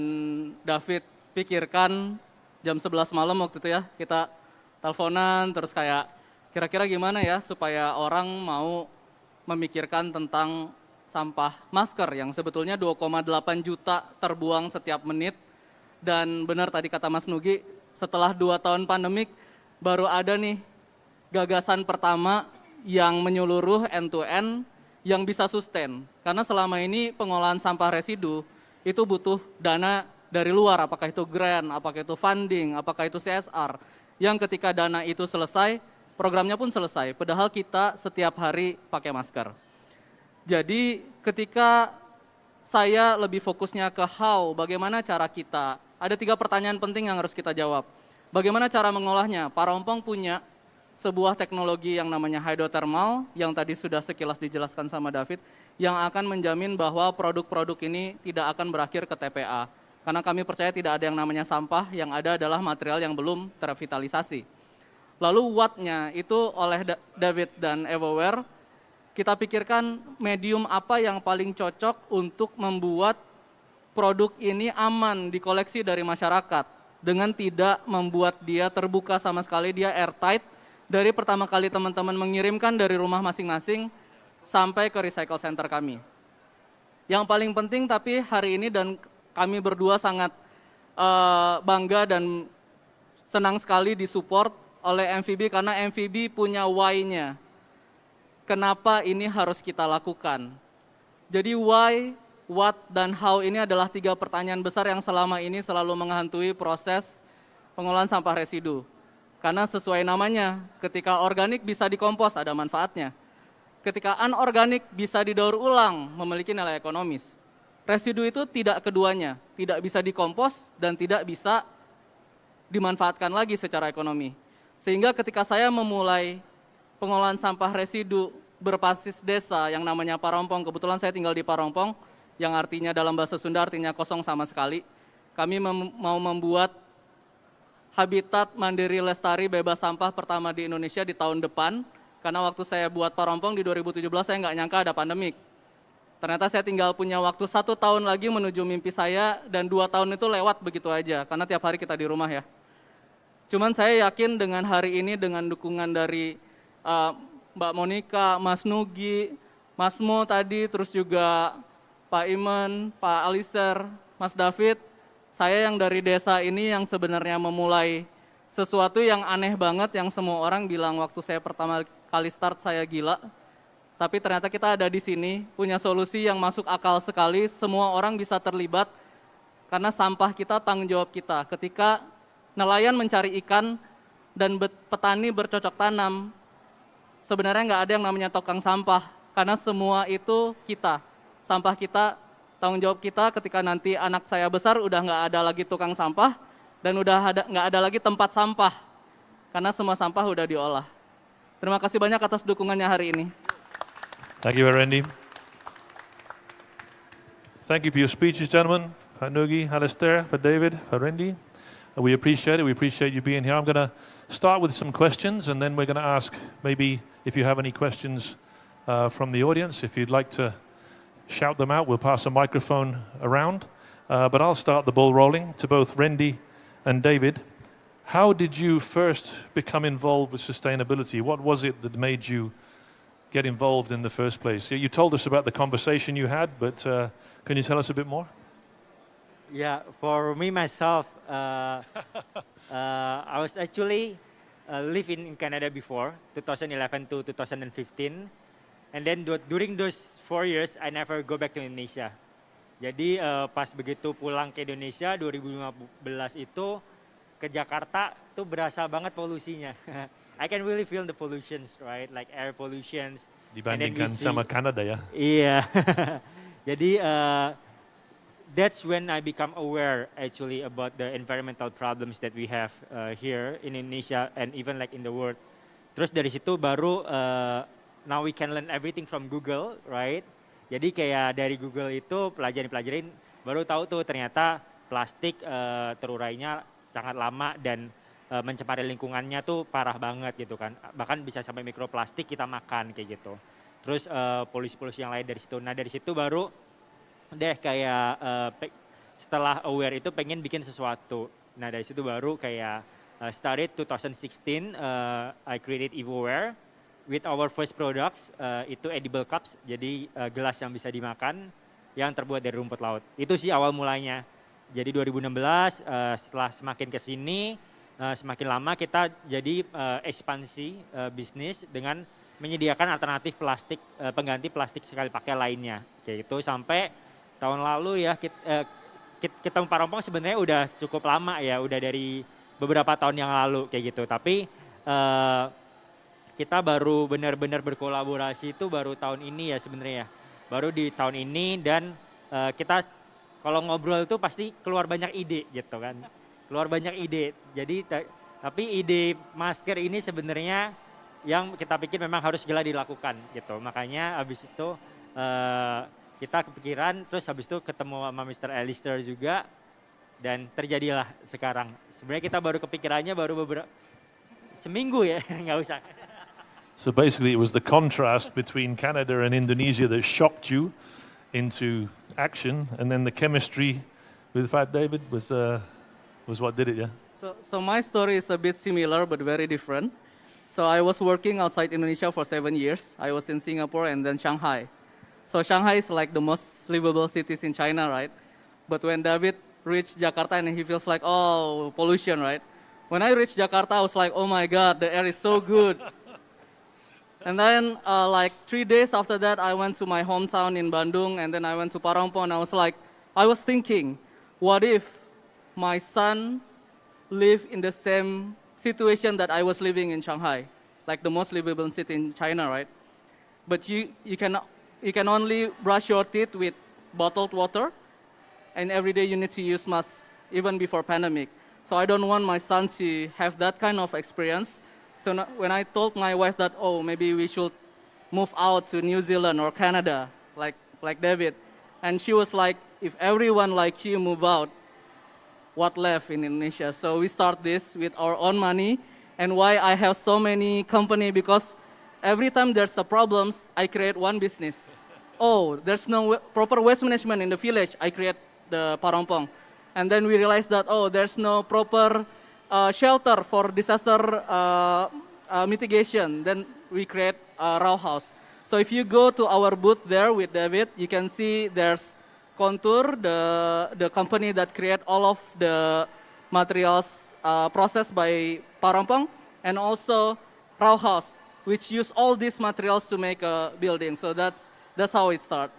David pikirkan jam 11 malam waktu itu ya. Kita teleponan terus kayak kira-kira gimana ya supaya orang mau memikirkan tentang sampah masker yang sebetulnya 2,8 juta terbuang setiap menit. Dan benar tadi kata Mas Nugi, setelah 2 tahun pandemik baru ada nih gagasan pertama yang menyeluruh end to end yang bisa sustain. Karena selama ini pengolahan sampah residu itu butuh dana dari luar, apakah itu grant, apakah itu funding, apakah itu CSR. Yang ketika dana itu selesai, programnya pun selesai. Padahal kita setiap hari pakai masker. Jadi ketika saya lebih fokusnya ke how, bagaimana cara kita, ada 3 pertanyaan penting yang harus kita jawab. Bagaimana cara mengolahnya? Parompong punya sebuah teknologi yang namanya hydrothermal, yang tadi sudah sekilas dijelaskan sama David, yang akan menjamin bahwa produk-produk ini tidak akan berakhir ke TPA. Karena kami percaya tidak ada yang namanya sampah, yang ada adalah material yang belum tervitalisasi. Lalu wattnya itu oleh David dan Evoware, kita pikirkan medium apa yang paling cocok untuk membuat produk ini aman dikoleksi dari masyarakat, dengan tidak membuat dia terbuka sama sekali, dia airtight, dari pertama kali teman-teman mengirimkan dari rumah masing-masing sampai ke recycle center kami. Yang paling penting tapi hari ini, dan kami berdua sangat bangga dan senang sekali disupport oleh MVB, karena MVB punya why-nya. Kenapa ini harus kita lakukan? Jadi why, what, dan how ini adalah 3 pertanyaan besar yang selama ini selalu menghantui proses pengolahan sampah residu. Karena sesuai namanya, ketika organik bisa dikompos, ada manfaatnya. Ketika anorganik bisa didaur ulang, memiliki nilai ekonomis. Residu itu tidak keduanya, tidak bisa dikompos dan tidak bisa dimanfaatkan lagi secara ekonomi. Sehingga ketika saya memulai pengolahan sampah residu berbasis desa yang namanya Parompong, kebetulan saya tinggal di Parompong, yang artinya dalam bahasa Sunda artinya kosong sama sekali. Kami mau membuat habitat mandiri lestari bebas sampah pertama di Indonesia di tahun depan, karena waktu saya buat Parompong di 2017 saya nggak nyangka ada pandemik. Ternyata saya tinggal punya waktu 1 tahun lagi menuju mimpi saya, dan 2 tahun itu lewat begitu aja, karena tiap hari kita di rumah ya. Cuman saya yakin dengan hari ini, dengan dukungan dari Mbak Monica, Mas Nugi, Mas Mo tadi, terus juga Pak Iman, Pak Alister, Mas David, saya yang dari desa ini yang sebenarnya memulai sesuatu yang aneh banget, yang semua orang bilang waktu saya pertama kali start saya gila. Tapi ternyata kita ada di sini, punya solusi yang masuk akal sekali, semua orang bisa terlibat, karena sampah kita tanggung jawab kita. Ketika nelayan mencari ikan dan petani bercocok tanam, sebenarnya nggak ada yang namanya tukang sampah, karena semua itu kita. Sampah kita, tanggung jawab kita. Ketika nanti anak saya besar udah nggak ada lagi tukang sampah, dan udah nggak ada lagi tempat sampah, karena semua sampah udah diolah. Terima kasih banyak atas dukungannya hari ini. Thank you, Randy. Thank you for your speeches, gentlemen. For Nugi, Alistair, for David, for Randy. We appreciate it. We appreciate you being here. I'm going to start with some questions, and then we're going to ask maybe if you have any questions from the audience. If you'd like to shout them out, we'll pass a microphone around. But I'll start the ball rolling to both Randy and David. How did you first become involved with sustainability? What was it that made you get involved in the first place? You told us about the conversation you had, but can you tell us a bit more? Yeah, for me myself, I was actually live in Canada before, 2011 to 2015. And then during those 4 years, I never go back to Indonesia. Jadi pas begitu pulang ke Indonesia 2015 itu ke Jakarta tuh berasa banget polusinya. I can really feel the pollutions, right? Like air pollutions. Dibandingkan sama Kanada ya. Iya. Jadi that's when I become aware actually about the environmental problems that we have here in Indonesia and even like in the world. Terus dari situ baru now we can learn everything from Google, right? Jadi kayak dari Google itu pelajarin baru tahu tuh ternyata plastik terurainya sangat lama dan mencemari lingkungannya tuh parah banget gitu kan. Bahkan bisa sampai mikroplastik kita makan kayak gitu. Terus polusi-polusi yang lain dari situ. Nah dari situ baru deh kayak setelah aware itu pengen bikin sesuatu. Nah dari situ baru kayak started 2016 I created Evoware with our first products itu edible cups, jadi gelas yang bisa dimakan yang terbuat dari rumput laut. Itu sih awal mulanya. Jadi 2016 setelah semakin kesini semakin lama kita jadi ekspansi bisnis dengan menyediakan alternatif plastik pengganti plastik sekali pakai lainnya. Kayak itu sampai tahun lalu ya kita Parompong sebenarnya udah cukup lama ya, udah dari beberapa tahun yang lalu kayak gitu. Tapi kita baru benar-benar berkolaborasi itu baru tahun ini ya sebenarnya. baru di tahun ini dan kita kalau ngobrol itu pasti keluar banyak ide gitu kan. Keluar banyak ide. Jadi tapi ide masker ini sebenarnya yang kita pikir memang harus segera dilakukan gitu. Makanya habis itu kita kepikiran, terus habis itu ketemu sama Mr. Alistair juga dan terjadilah sekarang. Sebenarnya kita baru kepikirannya baru beberapa seminggu ya, nggak usah. So basically, it was the contrast between Canada and Indonesia that shocked you into action, and then the chemistry with Fat David was what did it, yeah? So my story is a bit similar but very different. So I was working outside Indonesia for 7 years. I was in Singapore and then Shanghai. So Shanghai is like the most livable cities in China, right? But when David reached Jakarta and he feels like, oh, pollution, right? When I reached Jakarta, I was like, oh my God, the air is so good. And then like 3 days after that, I went to my hometown in Bandung and then I went to Parangpong and I was thinking, what if my son lived in the same situation that I was living in Shanghai, like the most livable city in China, right? But you can only brush your teeth with bottled water, and every day you need to use mask, even before pandemic. So I don't want my son to have that kind of experience. So when I told my wife that, oh, maybe we should move out to New Zealand or Canada, like David, and she was like, if everyone like you move out, what left in Indonesia? So we start this with our own money. And why I have so many company, because every time there's a problems, I create one business. Oh, there's no proper waste management in the village, I create the Parangpong. And then we realized that, oh, there's no proper shelter for disaster mitigation. Then we create a row house. So if you go to our booth there with David, you can see there's Contour, the company that create all of the materials processed by Parangpong, and also row house, which use all these materials to make a building. So that's how it started.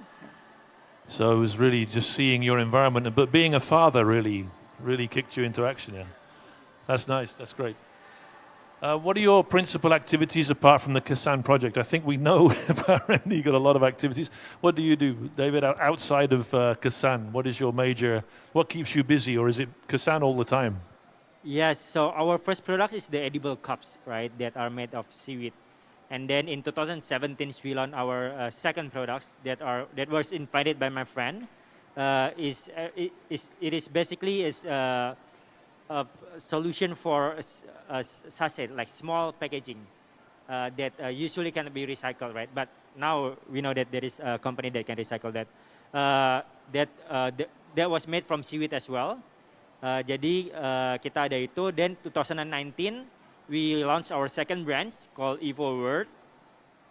So it was really just seeing your environment, but being a father really kicked you into action, yeah. That's nice, that's great. What are your principal activities apart from the Kasan project? I think we know apparently you got a lot of activities. What do you do, David, outside of Kasan? What keeps you busy, or is it Kasan all the time? Yes, so our first product is the edible cups, right, that are made of seaweed. And then in 2017, we launched our second products that was invited by my friend. It is basically a solution for a sachet, like small packaging that usually can be recycled, right? But now we know that there is a company that can recycle that. That was made from seaweed as well. Jadi kita ada itu. Then 2019 we launched our second brand called Evo World.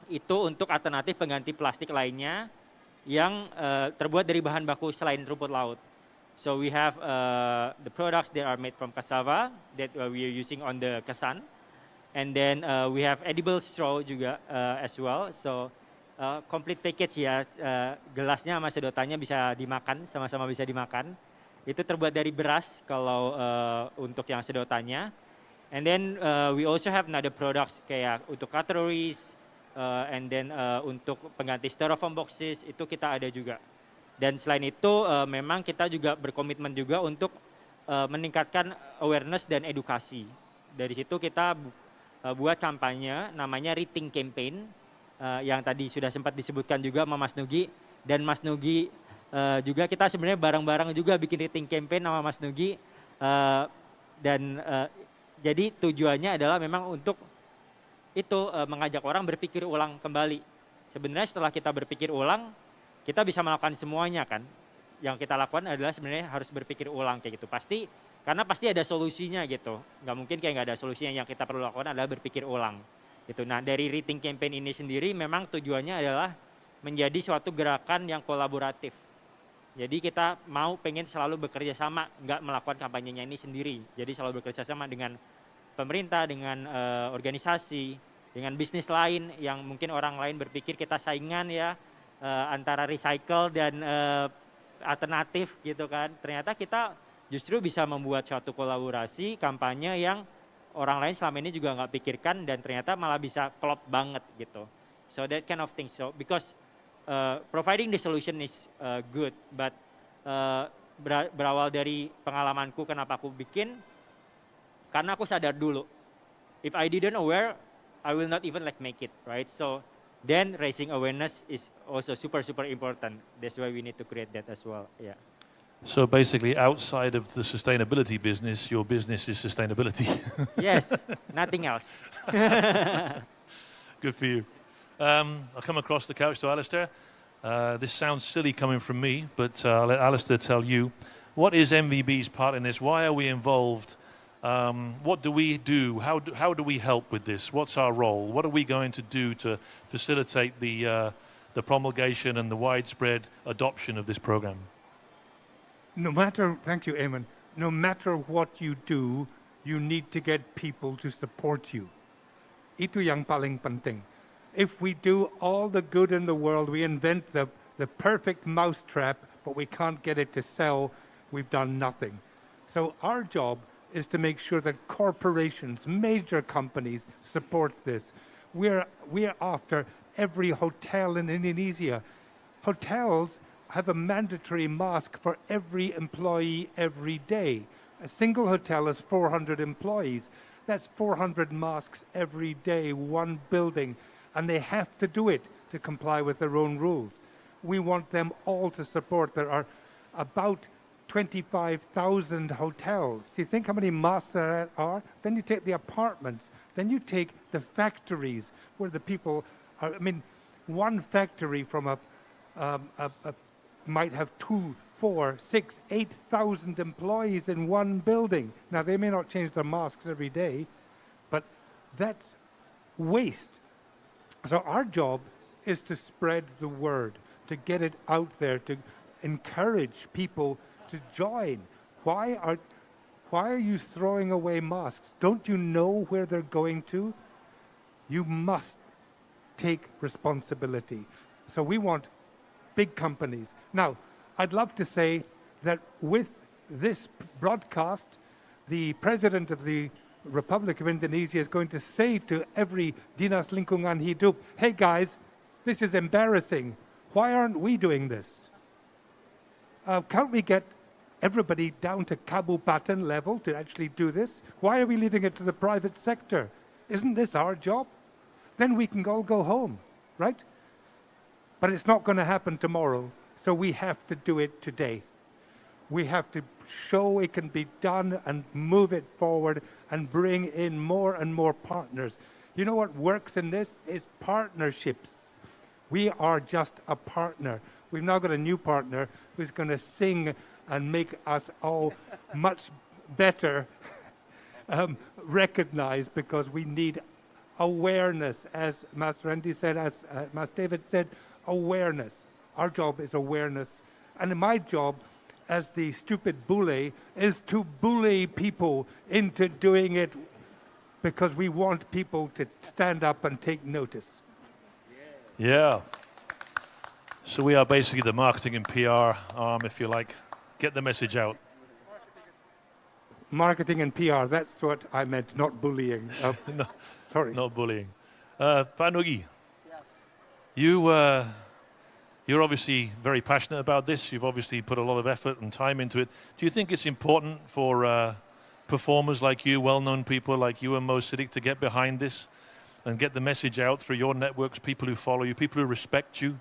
Itu untuk alternatif pengganti plastik lainnya yang terbuat dari bahan baku selain rumput laut. So we have the products that are made from cassava that we are using on the Kasan. And then we have edible straw juga as well. So complete package ya, gelasnya sama sedotannya bisa dimakan, sama-sama bisa dimakan. Itu terbuat dari beras kalau untuk yang sedotannya. And then we also have another products kayak untuk cutleries, and then untuk pengganti styrofoam boxes itu kita ada juga. Dan selain itu memang kita juga berkomitmen juga untuk meningkatkan awareness dan edukasi. Dari situ kita buat kampanye namanya Rethink Campaign yang tadi sudah sempat disebutkan juga sama Mas Nugi. Dan Mas Nugi juga kita sebenarnya bareng-bareng juga bikin Rethink Campaign sama Mas Nugi. Jadi tujuannya adalah memang untuk itu mengajak orang berpikir ulang kembali. Sebenarnya setelah kita berpikir ulang, kita bisa melakukan semuanya kan. Yang kita lakukan adalah sebenarnya harus berpikir ulang kayak gitu. Karena pasti ada solusinya gitu. Nggak mungkin kayak nggak ada solusinya. Yang kita perlu lakukan adalah berpikir ulang. Gitu. Nah dari Rethink Campaign ini sendiri memang tujuannya adalah menjadi suatu gerakan yang kolaboratif. Jadi kita pengen selalu bekerja sama, nggak melakukan kampanyenya ini sendiri. Jadi selalu bekerja sama dengan pemerintah, dengan organisasi, dengan bisnis lain yang mungkin orang lain berpikir kita saingan ya antara recycle dan alternatif gitu kan. Ternyata kita justru bisa membuat suatu kolaborasi kampanye yang orang lain selama ini juga nggak pikirkan dan ternyata malah bisa klop banget gitu. So that kind of thing. So because providing the solution is good, but berawal dari pengalamanku kenapa aku bikin, karena aku sadar dulu, if I didn't aware, I will not even like make it, right? So then raising awareness is also super important. That's why we need to create that as well. Yeah. So basically, outside of the sustainability business, your business is sustainability. Yes, nothing else. Good for you. I'll come across the couch to Alistair. This sounds silly coming from me, but I'll let Alistair tell you. What is MVB's part in this? Why are we involved? What do we do? How do we help with this? What's our role? What are we going to do to facilitate the promulgation and the widespread adoption of this program? No matter, thank you, Eamon. No matter what you do, you need to get people to support you. Itu yang paling penting. If we do all the good in the world, we invent the perfect mousetrap, but we can't get it to sell, we've done nothing. So our job is to make sure that corporations, major companies support this. We're after every hotel in Indonesia. Hotels have a mandatory mask for every employee every day. A single hotel has 400 employees. That's 400 masks every day, one building, and they have to do it to comply with their own rules. We want them all to support. There are about 25,000 hotels. Do you think how many masks there are? Then you take the apartments. Then you take the factories where the people are. I mean, one factory from a might have 2, 4, 6, 8,000 employees in one building. Now, they may not change their masks every day, but that's waste. So our job is to spread the word, to get it out there, to encourage people to join. Why are you throwing away masks? Don't you know where they're going to? You must take responsibility. So we want big companies. Now, I'd love to say that with this broadcast, the President of the Republic of Indonesia is going to say to every Dinas Lingkungan Hidup, hey guys, this is embarrassing. Why aren't we doing this? Can't we get everybody down to Kabupaten level to actually do this? Why are we leaving it to the private sector? Isn't this our job? Then we can all go home, right? But it's not going to happen tomorrow, so we have to do it today. We have to show it can be done and move it forward and bring in more and more partners. You know what works in this is partnerships. We are just a partner. We've now got a new partner who's going to sing and make us all much better recognized, because we need awareness, as Mas Randy said, as Mas David said, awareness. Our job is awareness. And my job as the stupid bully is to bully people into doing it, because we want people to stand up and take notice. Yeah. So we are basically the marketing and PR arm, if you like. Get the message out. Marketing and PR, that's what I meant, not bullying. No, sorry. not bullying. Pak Nugi, you're obviously very passionate about this. You've obviously put a lot of effort and time into it. Do you think it's important for performers like you, well-known people like you and Mo Siddiq, to get behind this and get the message out through your networks, people who follow you, people who respect you,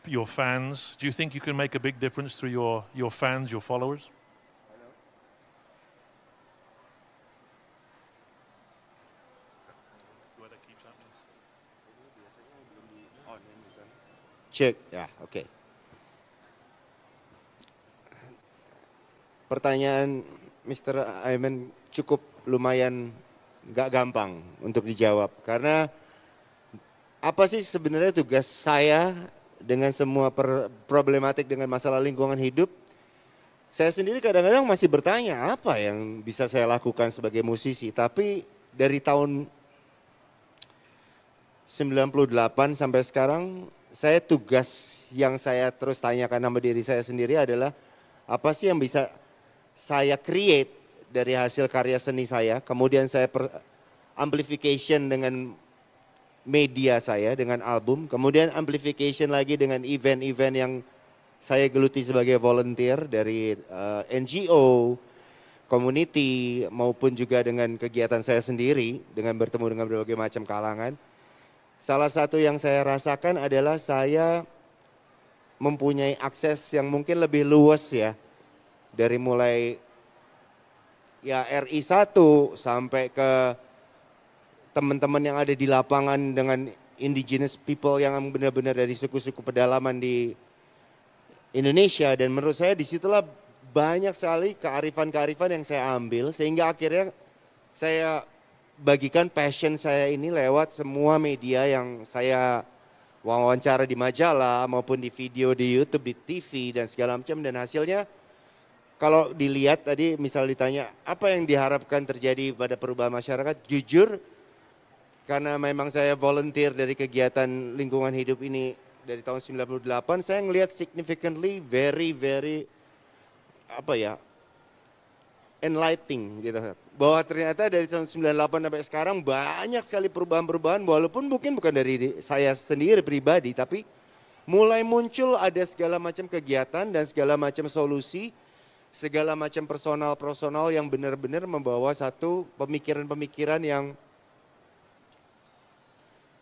your fans? Do you think you can make a big difference through your fans, your followers? Cek, ya, oke. Pertanyaan Mr. Aiman cukup lumayan nggak gampang untuk dijawab, karena apa sih sebenarnya tugas saya dengan semua problematik dengan masalah lingkungan hidup? Saya sendiri kadang-kadang masih bertanya apa yang bisa saya lakukan sebagai musisi, tapi dari tahun 98 sampai sekarang, tugas yang saya terus tanyakan sama diri saya sendiri adalah apa sih yang bisa saya create dari hasil karya seni saya, kemudian saya amplification dengan media saya dengan album, kemudian amplification lagi dengan event-event yang saya geluti sebagai volunteer dari NGO, community, maupun juga dengan kegiatan saya sendiri dengan bertemu dengan berbagai macam kalangan. Salah satu yang saya rasakan adalah saya mempunyai akses yang mungkin lebih luas ya, dari mulai ya RI 1 sampai ke teman-teman yang ada di lapangan dengan indigenous people yang benar-benar dari suku-suku pedalaman di Indonesia. Dan menurut saya disitulah banyak sekali kearifan-kearifan yang saya ambil sehingga akhirnya saya bagikan passion saya ini lewat semua media yang saya wawancara di majalah maupun di video di YouTube, di TV dan segala macam. Dan hasilnya kalau dilihat tadi misal ditanya apa yang diharapkan terjadi pada perubahan masyarakat, jujur karena memang saya volunteer dari kegiatan lingkungan hidup ini dari tahun 98, saya ngelihat significantly very enlightening gitu. Bahwa ternyata dari tahun 98 sampai sekarang banyak sekali perubahan-perubahan walaupun mungkin bukan dari saya sendiri pribadi, tapi mulai muncul ada segala macam kegiatan dan segala macam solusi, segala macam personal yang benar-benar membawa satu pemikiran-pemikiran yang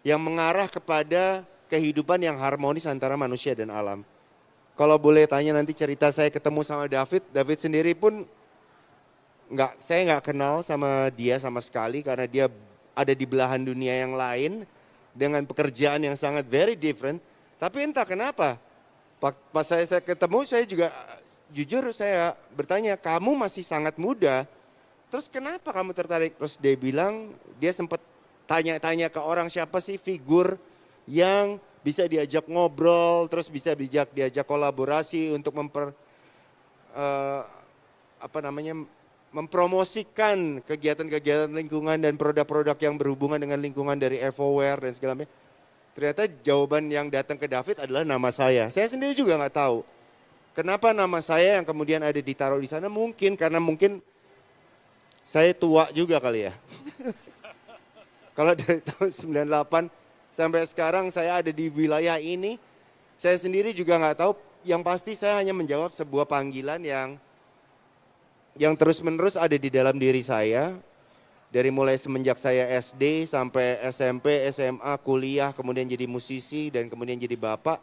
mengarah kepada kehidupan yang harmonis antara manusia dan alam. Kalau boleh tanya nanti cerita saya ketemu sama David sendiri pun saya nggak kenal sama dia sama sekali karena dia ada di belahan dunia yang lain dengan pekerjaan yang sangat very different. Tapi entah kenapa, pas saya ketemu saya juga jujur saya bertanya, kamu masih sangat muda, terus kenapa kamu tertarik? Terus dia bilang dia sempat tanya-tanya ke orang siapa sih figur yang bisa diajak ngobrol, terus bisa diajak kolaborasi untuk mempromosikan kegiatan-kegiatan lingkungan dan produk-produk yang berhubungan dengan lingkungan dari FOWare dan segala macam. Ternyata jawaban yang datang ke David adalah nama saya. Saya sendiri juga nggak tahu kenapa nama saya yang kemudian ada ditaruh di sana. Mungkin karena saya tua juga kali ya. Kalau dari tahun 98 sampai sekarang saya ada di wilayah ini, saya sendiri juga nggak tahu. Yang pasti saya hanya menjawab sebuah panggilan yang terus-menerus ada di dalam diri saya. Dari mulai semenjak saya SD sampai SMP, SMA, kuliah, kemudian jadi musisi dan kemudian jadi bapak.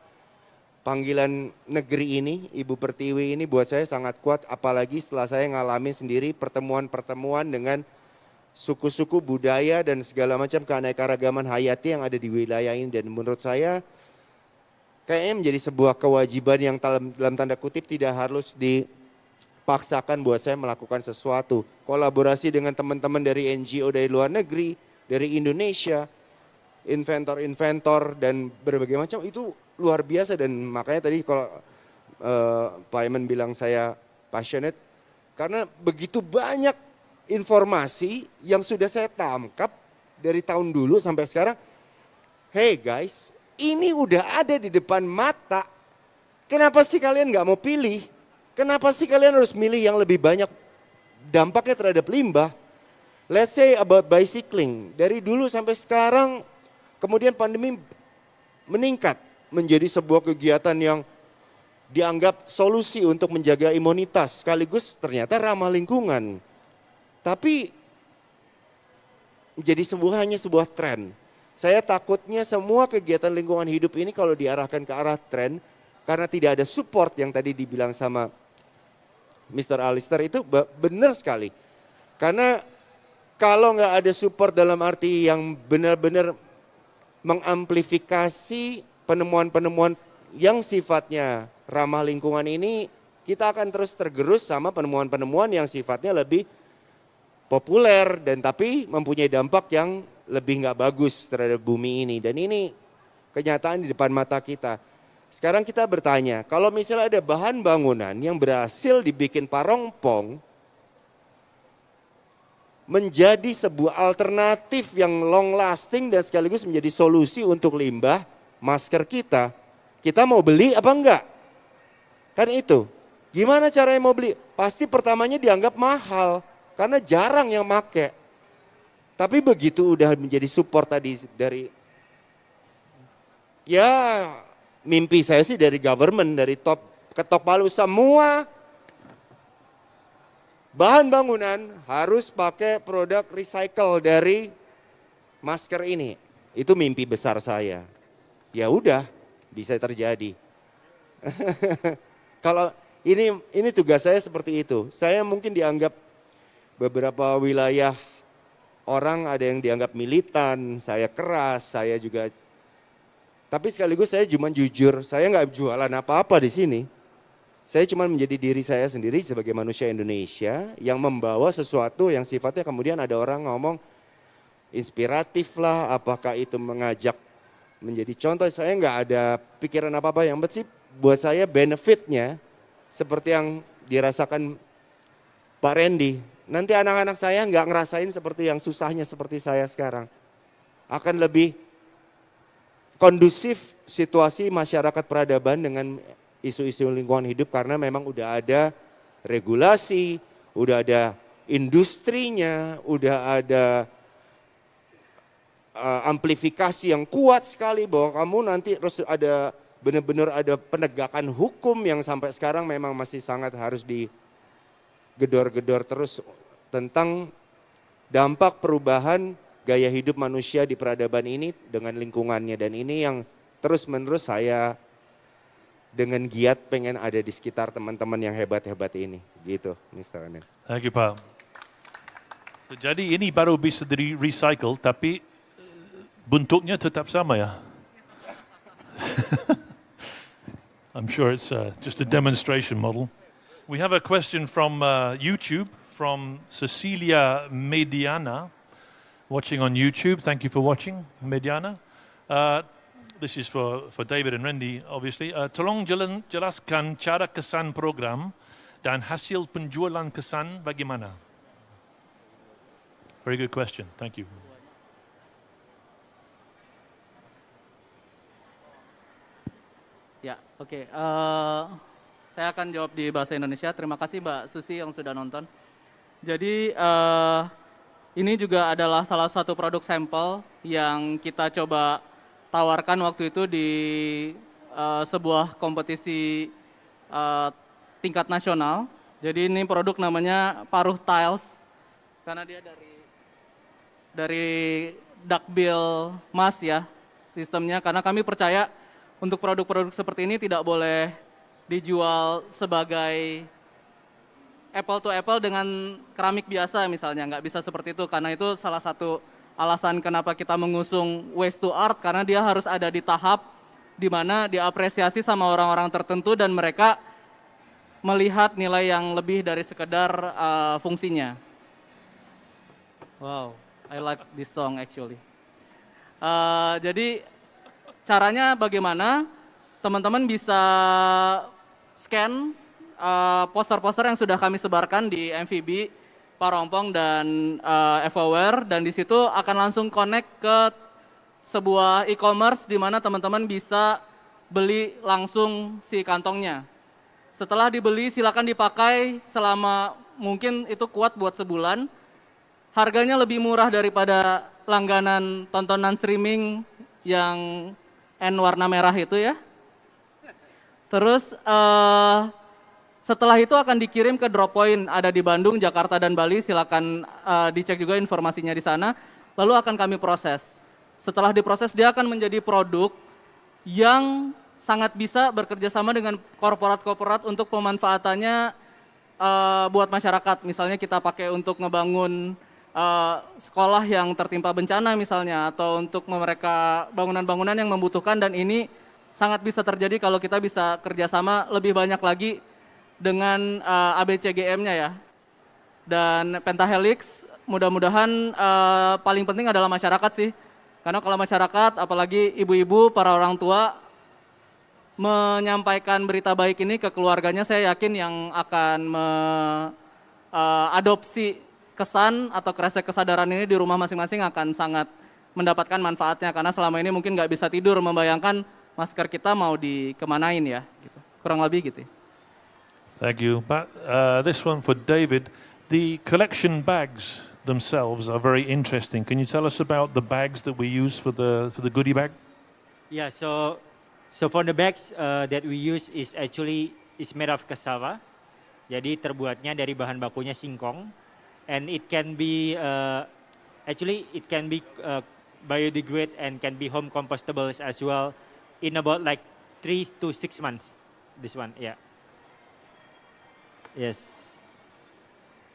Panggilan negeri ini, Ibu Pertiwi ini buat saya sangat kuat. Apalagi setelah saya ngalamin sendiri pertemuan-pertemuan dengan suku-suku budaya dan segala macam keanekaragaman hayati yang ada di wilayah ini. Dan menurut saya kayaknya menjadi sebuah kewajiban yang dalam tanda kutip tidak harus dipaksakan buat saya melakukan sesuatu. Kolaborasi dengan teman-teman dari NGO dari luar negeri, dari Indonesia, inventor-inventor dan berbagai macam itu luar biasa. Dan makanya tadi kalau Pak Iman bilang saya passionate karena begitu banyak informasi yang sudah saya tangkap dari tahun dulu sampai sekarang. Hey guys, ini udah ada di depan mata. Kenapa sih kalian nggak mau pilih? Kenapa sih kalian harus milih yang lebih banyak dampaknya terhadap limbah? Let's say about bicycling. Dari dulu sampai sekarang, kemudian pandemi meningkat menjadi sebuah kegiatan yang dianggap solusi untuk menjaga imunitas. Sekaligus ternyata ramah lingkungan. Tapi menjadi hanya sebuah tren. Saya takutnya semua kegiatan lingkungan hidup ini kalau diarahkan ke arah tren, karena tidak ada support yang tadi dibilang sama Mr. Alistair itu benar sekali. Karena kalau nggak ada support dalam arti yang benar-benar mengamplifikasi penemuan-penemuan yang sifatnya ramah lingkungan ini, kita akan terus tergerus sama penemuan-penemuan yang sifatnya lebih populer dan tapi mempunyai dampak yang lebih nggak bagus terhadap bumi ini. Dan ini kenyataan di depan mata kita. Sekarang kita bertanya, kalau misalnya ada bahan bangunan yang berhasil dibikin Parongpong menjadi sebuah alternatif yang long lasting dan sekaligus menjadi solusi untuk limbah masker kita mau beli apa enggak? Kan itu. Gimana caranya mau beli? Pasti pertamanya dianggap mahal. Karena jarang yang make. Tapi begitu udah menjadi support tadi dari Ya, mimpi saya sih dari government, dari top ketok palu, semua bahan bangunan harus pakai produk recycle dari masker ini. Itu mimpi besar saya. Ya udah, bisa terjadi. Kalau ini tugas saya seperti itu. Saya mungkin dianggap beberapa wilayah orang ada yang dianggap militan, saya keras, saya juga. Tapi sekaligus saya cuma jujur, saya nggak jualan apa-apa di sini. Saya cuma menjadi diri saya sendiri sebagai manusia Indonesia yang membawa sesuatu yang sifatnya kemudian ada orang ngomong inspiratif lah, apakah itu mengajak menjadi contoh. Saya nggak ada pikiran apa-apa, yang penting buat saya benefitnya seperti yang dirasakan Pak Randy. Nanti anak-anak saya nggak ngerasain seperti yang susahnya seperti saya sekarang. Akan lebih kondusif situasi masyarakat peradaban dengan isu-isu lingkungan hidup karena memang udah ada regulasi, udah ada industrinya, udah ada amplifikasi yang kuat sekali bahwa kamu nanti harus ada benar-benar ada penegakan hukum yang sampai sekarang memang masih sangat harus digedor-gedor terus tentang dampak perubahan gaya hidup manusia di peradaban ini dengan lingkungannya, dan ini yang terus-menerus saya dengan giat pengen ada di sekitar teman-teman yang hebat-hebat ini. Gitu, Mr. Amin. Thank you, Pak. Jadi ini baru bisa di-recycle, tapi bentuknya tetap sama ya? I'm sure it's just a demonstration model. We have a question from YouTube, from Cecilia Mediana, watching on YouTube. Thank you for watching, Mediana. This is for David and Randy, obviously. Tolong jelaskan cara kesan program dan hasil penjualan kesan bagaimana? Very good question. Thank you. Ya, oke. Saya akan jawab di bahasa Indonesia. Terima kasih Mbak Susi yang sudah nonton. Jadi ini juga adalah salah satu produk sampel yang kita coba tawarkan waktu itu di sebuah kompetisi tingkat nasional. Jadi ini produk namanya Paruh Tiles karena dia dari duckbill emas ya sistemnya, karena kami percaya untuk produk-produk seperti ini tidak boleh dijual sebagai apple to apple dengan keramik biasa misalnya, nggak bisa seperti itu, karena itu salah satu alasan kenapa kita mengusung Waste to Art, karena dia harus ada di tahap di mana diapresiasi sama orang-orang tertentu dan mereka melihat nilai yang lebih dari sekedar fungsinya. Wow, I like this song actually. Jadi caranya bagaimana? Teman-teman bisa scan poster-poster yang sudah kami sebarkan di MVB, Parompong dan FOWare, dan di situ akan langsung connect ke sebuah e-commerce di mana teman-teman bisa beli langsung si kantongnya. Setelah dibeli silakan dipakai selama mungkin itu kuat buat sebulan. Harganya lebih murah daripada langganan tontonan streaming yang N warna merah itu ya. Terus setelah itu akan dikirim ke drop point, ada di Bandung, Jakarta, dan Bali. Silakan dicek juga informasinya di sana. Lalu akan kami proses. Setelah diproses, dia akan menjadi produk yang sangat bisa bekerja sama dengan korporat-korporat untuk pemanfaatannya buat masyarakat. Misalnya kita pakai untuk ngebangun sekolah yang tertimpa bencana misalnya, atau untuk mereka bangunan-bangunan yang membutuhkan, dan ini sangat bisa terjadi kalau kita bisa kerjasama lebih banyak lagi dengan ABCGM-nya ya. Dan Pentahelix mudah-mudahan paling penting adalah masyarakat sih. Karena kalau masyarakat, apalagi ibu-ibu, para orang tua, menyampaikan berita baik ini ke keluarganya, saya yakin yang akan adopsi kesan atau kresek kesadaran ini di rumah masing-masing akan sangat mendapatkan manfaatnya. Karena selama ini mungkin nggak bisa tidur membayangkan masker kita mau dikemanain ya. Gitu. Kurang lebih gitu. Thank you. But this one for David. The collection bags themselves are very interesting. Can you tell us about the bags that we use for the goodie bag? Yeah, so for the bags that we use is made of cassava. Jadi terbuatnya dari bahan bakunya singkong, and it can be biodegrade and can be home compostable as well in about like 3 to 6 months. This one, yeah. Yes.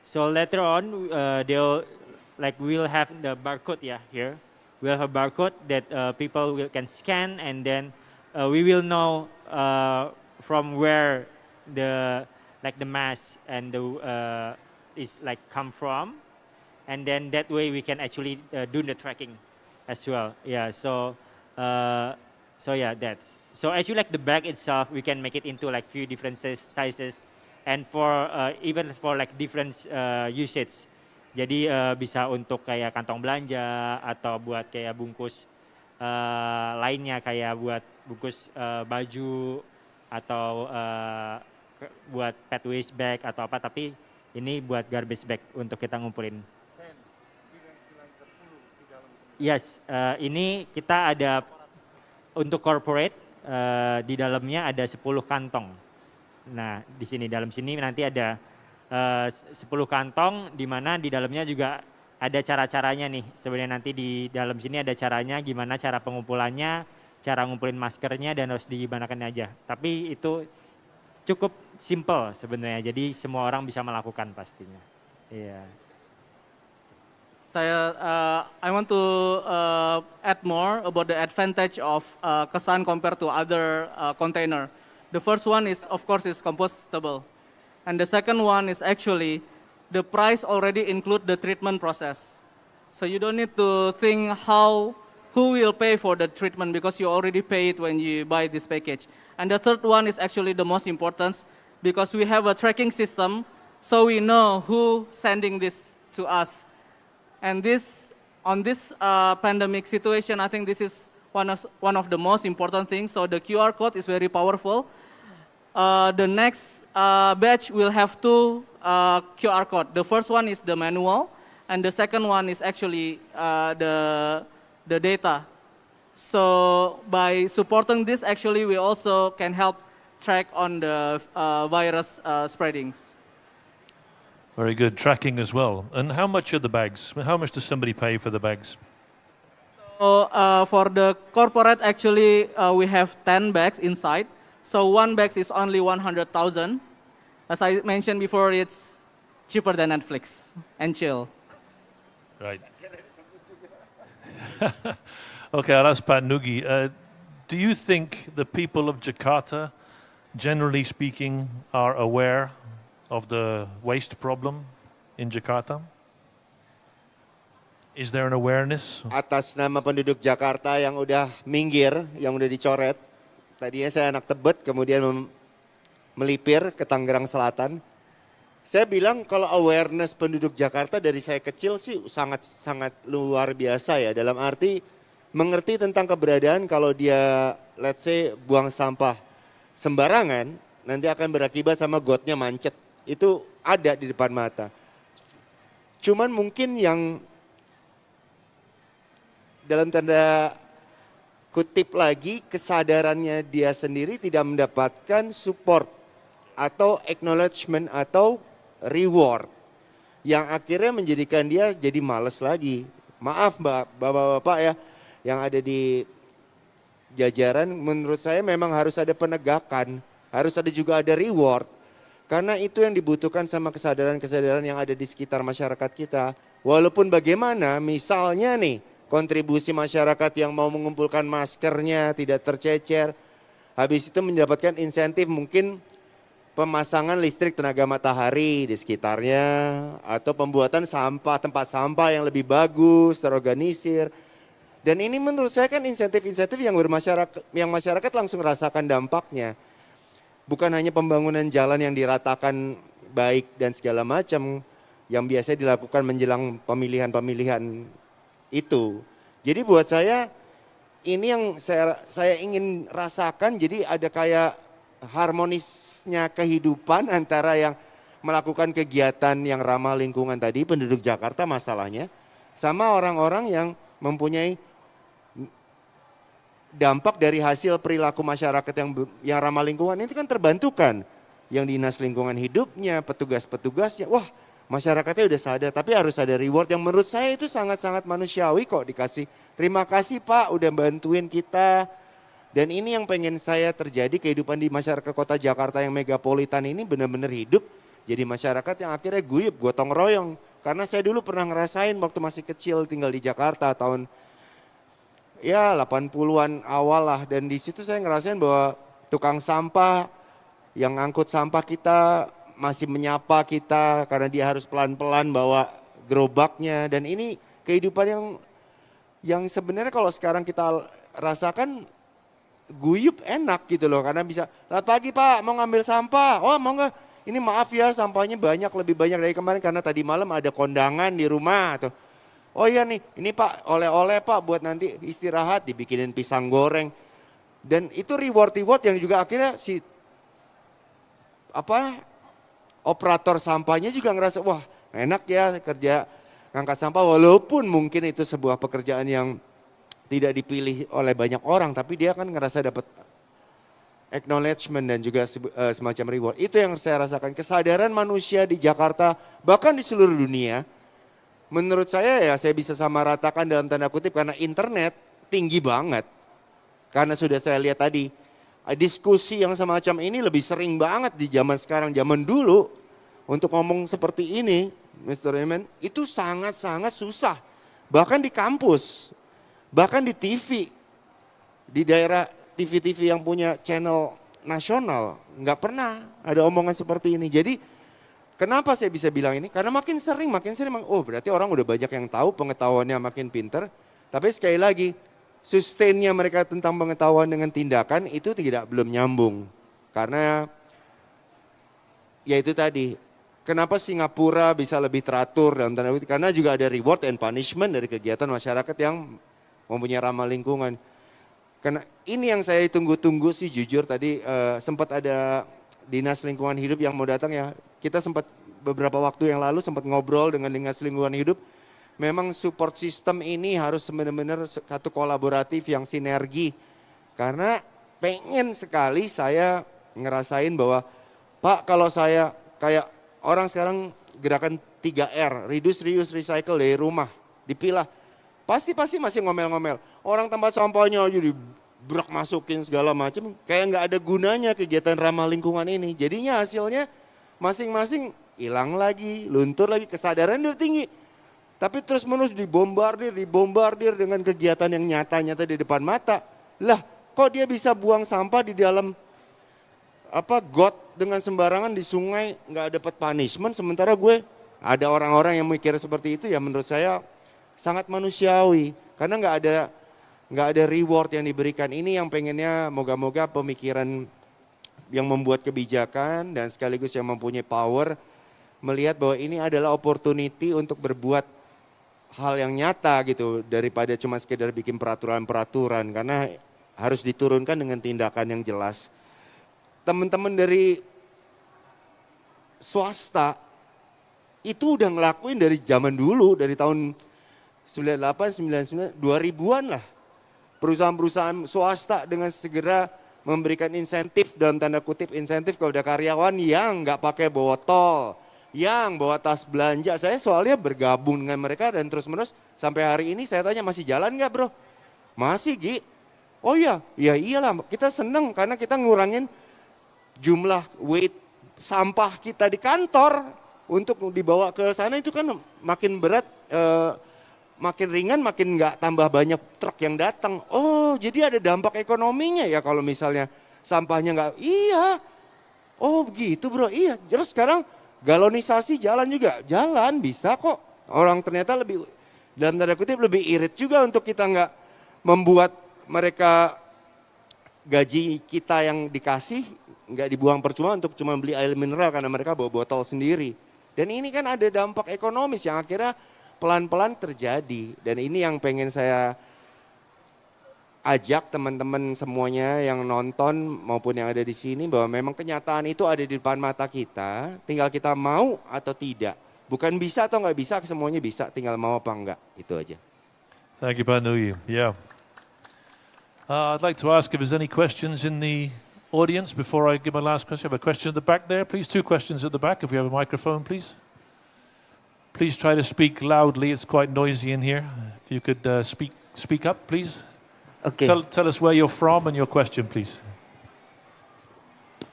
So later on, we'll have the barcode, yeah, here. We'll have a barcode that can scan, and then we will know from where the mass and the is like come from, and then that way we can actually do the tracking as well. Yeah. So yeah, that's so actually like the bag itself, we can make it into like few different sizes, and for even for like different usage. Jadi bisa untuk kayak kantong belanja atau buat kayak bungkus lainnya, kayak buat bungkus baju atau buat pet waste bag atau apa, tapi ini buat garbage bag untuk kita ngumpulin. Yes, ini kita ada untuk corporate, di dalamnya ada 10 kantong. Nah, di sini dalam sini nanti ada 10 kantong, di mana di dalamnya juga ada cara-caranya nih. Sebenarnya nanti di dalam sini ada caranya gimana cara pengumpulannya, cara ngumpulin maskernya, dan harus digimanakan aja. Tapi itu cukup simple sebenarnya, jadi semua orang bisa melakukan pastinya. Iya. I want to add more about the advantage of Kesan compared to other container. The first one is, of course, is compostable. And the second one is actually the price already include the treatment process. So you don't need to think who will pay for the treatment, because you already pay it when you buy this package. And the third one is actually the most important, because we have a tracking system, so we know who sending this to us. And on this pandemic situation, I think this is one of the most important things. So the QR code is very powerful. The next batch will have 2 QR code. The first one is the manual, and the second one is actually the data. So by supporting this, actually we also can help track on the virus spreadings. Very good, tracking as well. And how much are the bags? How much does somebody pay for the bags? So for the corporate, actually we have 10 bags inside. So one bag is only 100,000. As I mentioned before, it's cheaper than Netflix and chill. Right. Okay, I'll ask Pak Nugi. Do you think the people of Jakarta, generally speaking, are aware of the waste problem in Jakarta? Is there an awareness? Atas nama penduduk Jakarta yang udah minggir, yang udah dicoret. Tadinya saya anak Tebet, kemudian melipir ke Tangerang Selatan. Saya bilang kalau awareness penduduk Jakarta dari saya kecil sih sangat luar biasa ya. Dalam arti mengerti tentang keberadaan kalau dia let's say buang sampah sembarangan, nanti akan berakibat sama gotnya mancet. Itu ada di depan mata. Cuman mungkin yang dalam tanda kutip lagi, kesadarannya dia sendiri tidak mendapatkan support atau acknowledgement atau reward yang akhirnya menjadikan dia jadi males lagi. Maaf bapak-bapak ya yang ada di jajaran, menurut saya memang harus ada penegakan, harus ada juga ada reward. Karena itu yang dibutuhkan sama kesadaran-kesadaran yang ada di sekitar masyarakat kita. Walaupun bagaimana, misalnya nih, kontribusi masyarakat yang mau mengumpulkan maskernya tidak tercecer, habis itu mendapatkan insentif mungkin pemasangan listrik tenaga matahari di sekitarnya, atau pembuatan sampah, tempat sampah yang lebih bagus, terorganisir. Dan ini menurut saya kan insentif-insentif yang masyarakat langsung rasakan dampaknya. Bukan hanya pembangunan jalan yang diratakan baik dan segala macam yang biasanya dilakukan menjelang pemilihan-pemilihan itu. Jadi buat saya ini yang saya ingin rasakan, jadi ada kayak harmonisnya kehidupan antara yang melakukan kegiatan yang ramah lingkungan tadi, penduduk Jakarta masalahnya, sama orang-orang yang mempunyai dampak dari hasil perilaku masyarakat yang ramah lingkungan itu kan terbantukan. Yang dinas lingkungan hidupnya, petugas-petugasnya, wah masyarakatnya udah sadar. Tapi harus ada reward yang menurut saya itu sangat-sangat manusiawi kok dikasih. Terima kasih Pak udah bantuin kita. Dan ini yang pengen saya terjadi, kehidupan di masyarakat kota Jakarta yang megapolitan ini benar-benar hidup. Jadi masyarakat yang akhirnya guyup, gotong royong. Karena saya dulu pernah ngerasain waktu masih kecil tinggal di Jakarta tahun ya 80-an awal lah. Dan di situ saya ngerasain bahwa tukang sampah yang angkut sampah kita masih menyapa kita karena dia harus pelan-pelan bawa gerobaknya. Dan ini kehidupan yang sebenarnya kalau sekarang kita rasakan guyup enak gitu loh. Karena bisa, selamat pagi Pak mau ngambil sampah, oh mau nggak, ini maaf ya sampahnya banyak, lebih banyak dari kemarin karena tadi malam ada kondangan di rumah. Atau, oh iya nih ini Pak oleh-oleh Pak buat nanti istirahat, dibikinin pisang goreng. Dan itu reward yang juga akhirnya si operator sampahnya juga ngerasa wah enak ya kerja ngangkat sampah, walaupun mungkin itu sebuah pekerjaan yang tidak dipilih oleh banyak orang, tapi dia kan ngerasa dapat acknowledgement dan juga semacam reward. Itu yang saya rasakan, kesadaran manusia di Jakarta bahkan di seluruh dunia. Menurut saya ya saya bisa sama ratakan dalam tanda kutip karena internet tinggi banget. Karena sudah saya lihat tadi diskusi yang semacam ini lebih sering banget di zaman sekarang. Zaman dulu untuk ngomong seperti ini, Mr. Raymond, itu sangat-sangat susah. Bahkan di kampus, bahkan di TV, di daerah TV-TV yang punya channel nasional, nggak pernah ada omongan seperti ini. Jadi kenapa saya bisa bilang ini? Karena makin sering, oh berarti orang udah banyak yang tahu, pengetahuannya makin pinter. Tapi sekali lagi, sustainnya mereka tentang pengetahuan dengan tindakan itu belum nyambung. Karena ya itu tadi, kenapa Singapura bisa lebih teratur dalam tanda kutip, karena juga ada reward and punishment dari kegiatan masyarakat yang mempunyai ramah lingkungan. Karena ini yang saya tunggu-tunggu sih jujur tadi sempat ada dinas lingkungan hidup yang mau datang ya. Kita sempat beberapa waktu yang lalu sempat ngobrol dengan dinas lingkungan hidup. Memang support system ini harus benar-benar satu kolaboratif yang sinergi. Karena pengen sekali saya ngerasain bahwa Pak kalau saya kayak orang sekarang gerakan 3R, reduce, reuse, recycle dari rumah, dipilah. Pasti masih ngomel-ngomel. Orang tempat sampahnya aja dibrak masukin segala macam. Kayak nggak ada gunanya kegiatan ramah lingkungan ini. Jadinya hasilnya masing-masing hilang lagi, luntur lagi, kesadaran udah tinggi. Tapi terus menerus dibombardir dengan kegiatan yang nyata-nyata di depan mata. Lah kok dia bisa buang sampah di dalam got dengan sembarangan di sungai nggak dapat punishment. Sementara gue ada orang-orang yang mikir seperti itu ya menurut saya sangat manusiawi. Karena nggak ada reward yang diberikan. Ini yang pengennya moga-moga pemikiran yang membuat kebijakan dan sekaligus yang mempunyai power melihat bahwa ini adalah opportunity untuk berbuat hal yang nyata gitu daripada cuma sekedar bikin peraturan-peraturan karena harus diturunkan dengan tindakan yang jelas. Teman-teman dari swasta itu udah ngelakuin dari zaman dulu, dari tahun 98, 99, 2000-an lah. Perusahaan-perusahaan swasta dengan segera memberikan insentif dalam tanda kutip insentif kepada karyawan yang nggak pakai botol, yang bawa tas belanja. Saya soalnya bergabung dengan mereka dan terus menerus sampai hari ini saya tanya masih jalan nggak bro? Masih Gi. Oh iya, ya iyalah kita seneng karena kita ngurangin jumlah weight sampah kita di kantor untuk dibawa ke sana itu kan makin berat, makin ringan, makin nggak tambah banyak truk yang datang. Oh jadi ada dampak ekonominya ya kalau misalnya sampahnya nggak, iya. Oh begitu bro, iya. Terus sekarang galonisasi jalan juga, jalan bisa kok. Orang ternyata lebih, dalam tanda kutip lebih irit juga untuk kita nggak membuat mereka gaji kita yang dikasih nggak dibuang percuma untuk cuma beli air mineral karena mereka bawa botol sendiri. Dan ini kan ada dampak ekonomis yang akhirnya pelan-pelan terjadi. Dan ini yang pengen saya ajak teman-teman semuanya yang nonton maupun yang ada di sini bahwa memang kenyataan itu ada di depan mata kita, tinggal kita mau atau tidak. Bukan bisa atau nggak bisa, semuanya bisa, tinggal mau apa enggak, itu aja. Thank you, Pak Nuyi. Yeah. I'd like to ask if there's any questions in the audience before I give my last question. I have a question at the back there, please. 2 questions at the back, if we have a microphone, please. Please try to speak loudly. It's quite noisy in here. If you could speak up, please. Okay. Tell us where you're from and your question, please.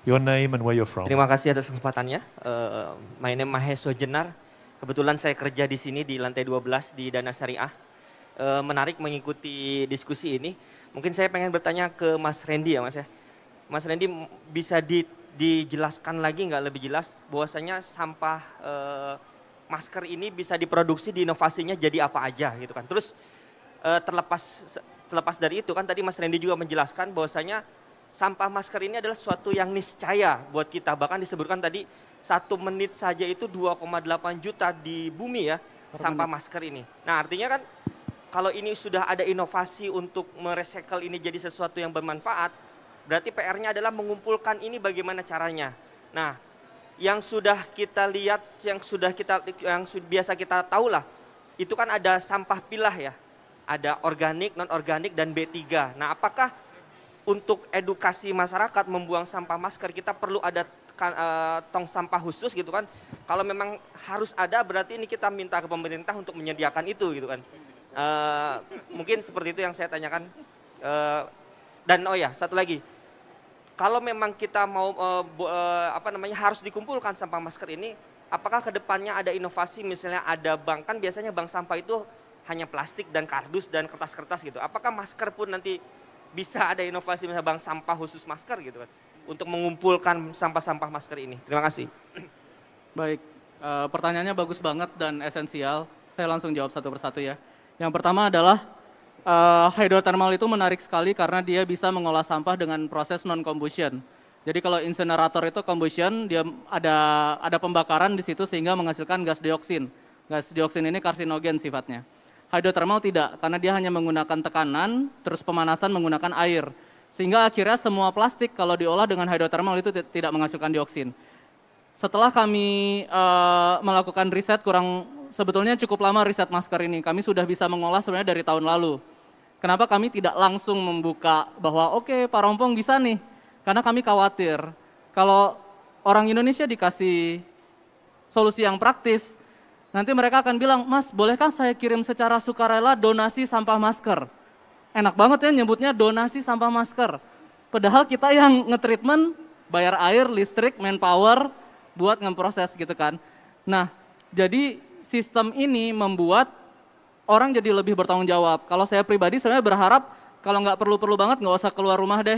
Your name and where you're from. Terima kasih atas kesempatannya. My name Mahesh Sojenar. Kebetulan saya kerja di sini di lantai 12 di Dana Syariah. Menarik mengikuti diskusi ini. Mungkin saya pengen bertanya ke Mas Randy ya Mas ya. Mas Randy bisa dijelaskan lagi nggak lebih jelas bahwasanya sampah masker ini bisa diproduksi, di inovasinya jadi apa aja gitu kan. Terus terlepas dari itu kan tadi Mas Randy juga menjelaskan bahwasanya sampah masker ini adalah suatu yang niscaya buat kita. Bahkan disebutkan tadi 1 menit saja itu 2,8 juta di bumi ya sampah masker ini. Nah artinya kan kalau ini sudah ada inovasi untuk merecycle ini jadi sesuatu yang bermanfaat, berarti PR-nya adalah mengumpulkan ini bagaimana caranya. Nah yang sudah kita lihat, yang biasa kita tahu lah, itu kan ada sampah pilah ya. Ada organik, non-organik, dan B3. Nah apakah untuk edukasi masyarakat membuang sampah masker kita perlu ada tong sampah khusus gitu kan? Kalau memang harus ada berarti ini kita minta ke pemerintah untuk menyediakan itu gitu kan? Mungkin seperti itu yang saya tanyakan. Dan oh ya satu lagi, kalau memang kita mau harus dikumpulkan sampah masker ini, apakah kedepannya ada inovasi misalnya ada bank, kan biasanya bank sampah itu hanya plastik dan kardus dan kertas-kertas gitu. Apakah masker pun nanti bisa ada inovasi misalnya bank sampah khusus masker gitu kan untuk mengumpulkan sampah-sampah masker ini? Terima kasih. Baik, pertanyaannya bagus banget dan esensial. Saya langsung jawab satu persatu ya. Yang pertama adalah hydrothermal itu menarik sekali karena dia bisa mengolah sampah dengan proses non-combustion. Jadi kalau insinerator itu combustion, dia ada pembakaran di situ sehingga menghasilkan gas dioksin. Gas dioksin ini karsinogen sifatnya. Hydrothermal tidak, karena dia hanya menggunakan tekanan, terus pemanasan menggunakan air. Sehingga akhirnya semua plastik kalau diolah dengan hydrothermal itu tidak menghasilkan dioksin. Setelah kami melakukan riset sebetulnya cukup lama riset masker ini. Kami sudah bisa mengolah sebenarnya dari tahun lalu. Kenapa kami tidak langsung membuka bahwa oke, Pak Rompong bisa nih. Karena kami khawatir kalau orang Indonesia dikasih solusi yang praktis, nanti mereka akan bilang, Mas bolehkah saya kirim secara sukarela donasi sampah masker? Enak banget ya nyebutnya donasi sampah masker. Padahal kita yang nge-treatment bayar air, listrik, manpower buat ngeproses gitu kan. Nah jadi sistem ini membuat orang jadi lebih bertanggung jawab. Kalau saya pribadi sebenarnya berharap kalau nggak perlu-perlu banget nggak usah keluar rumah deh.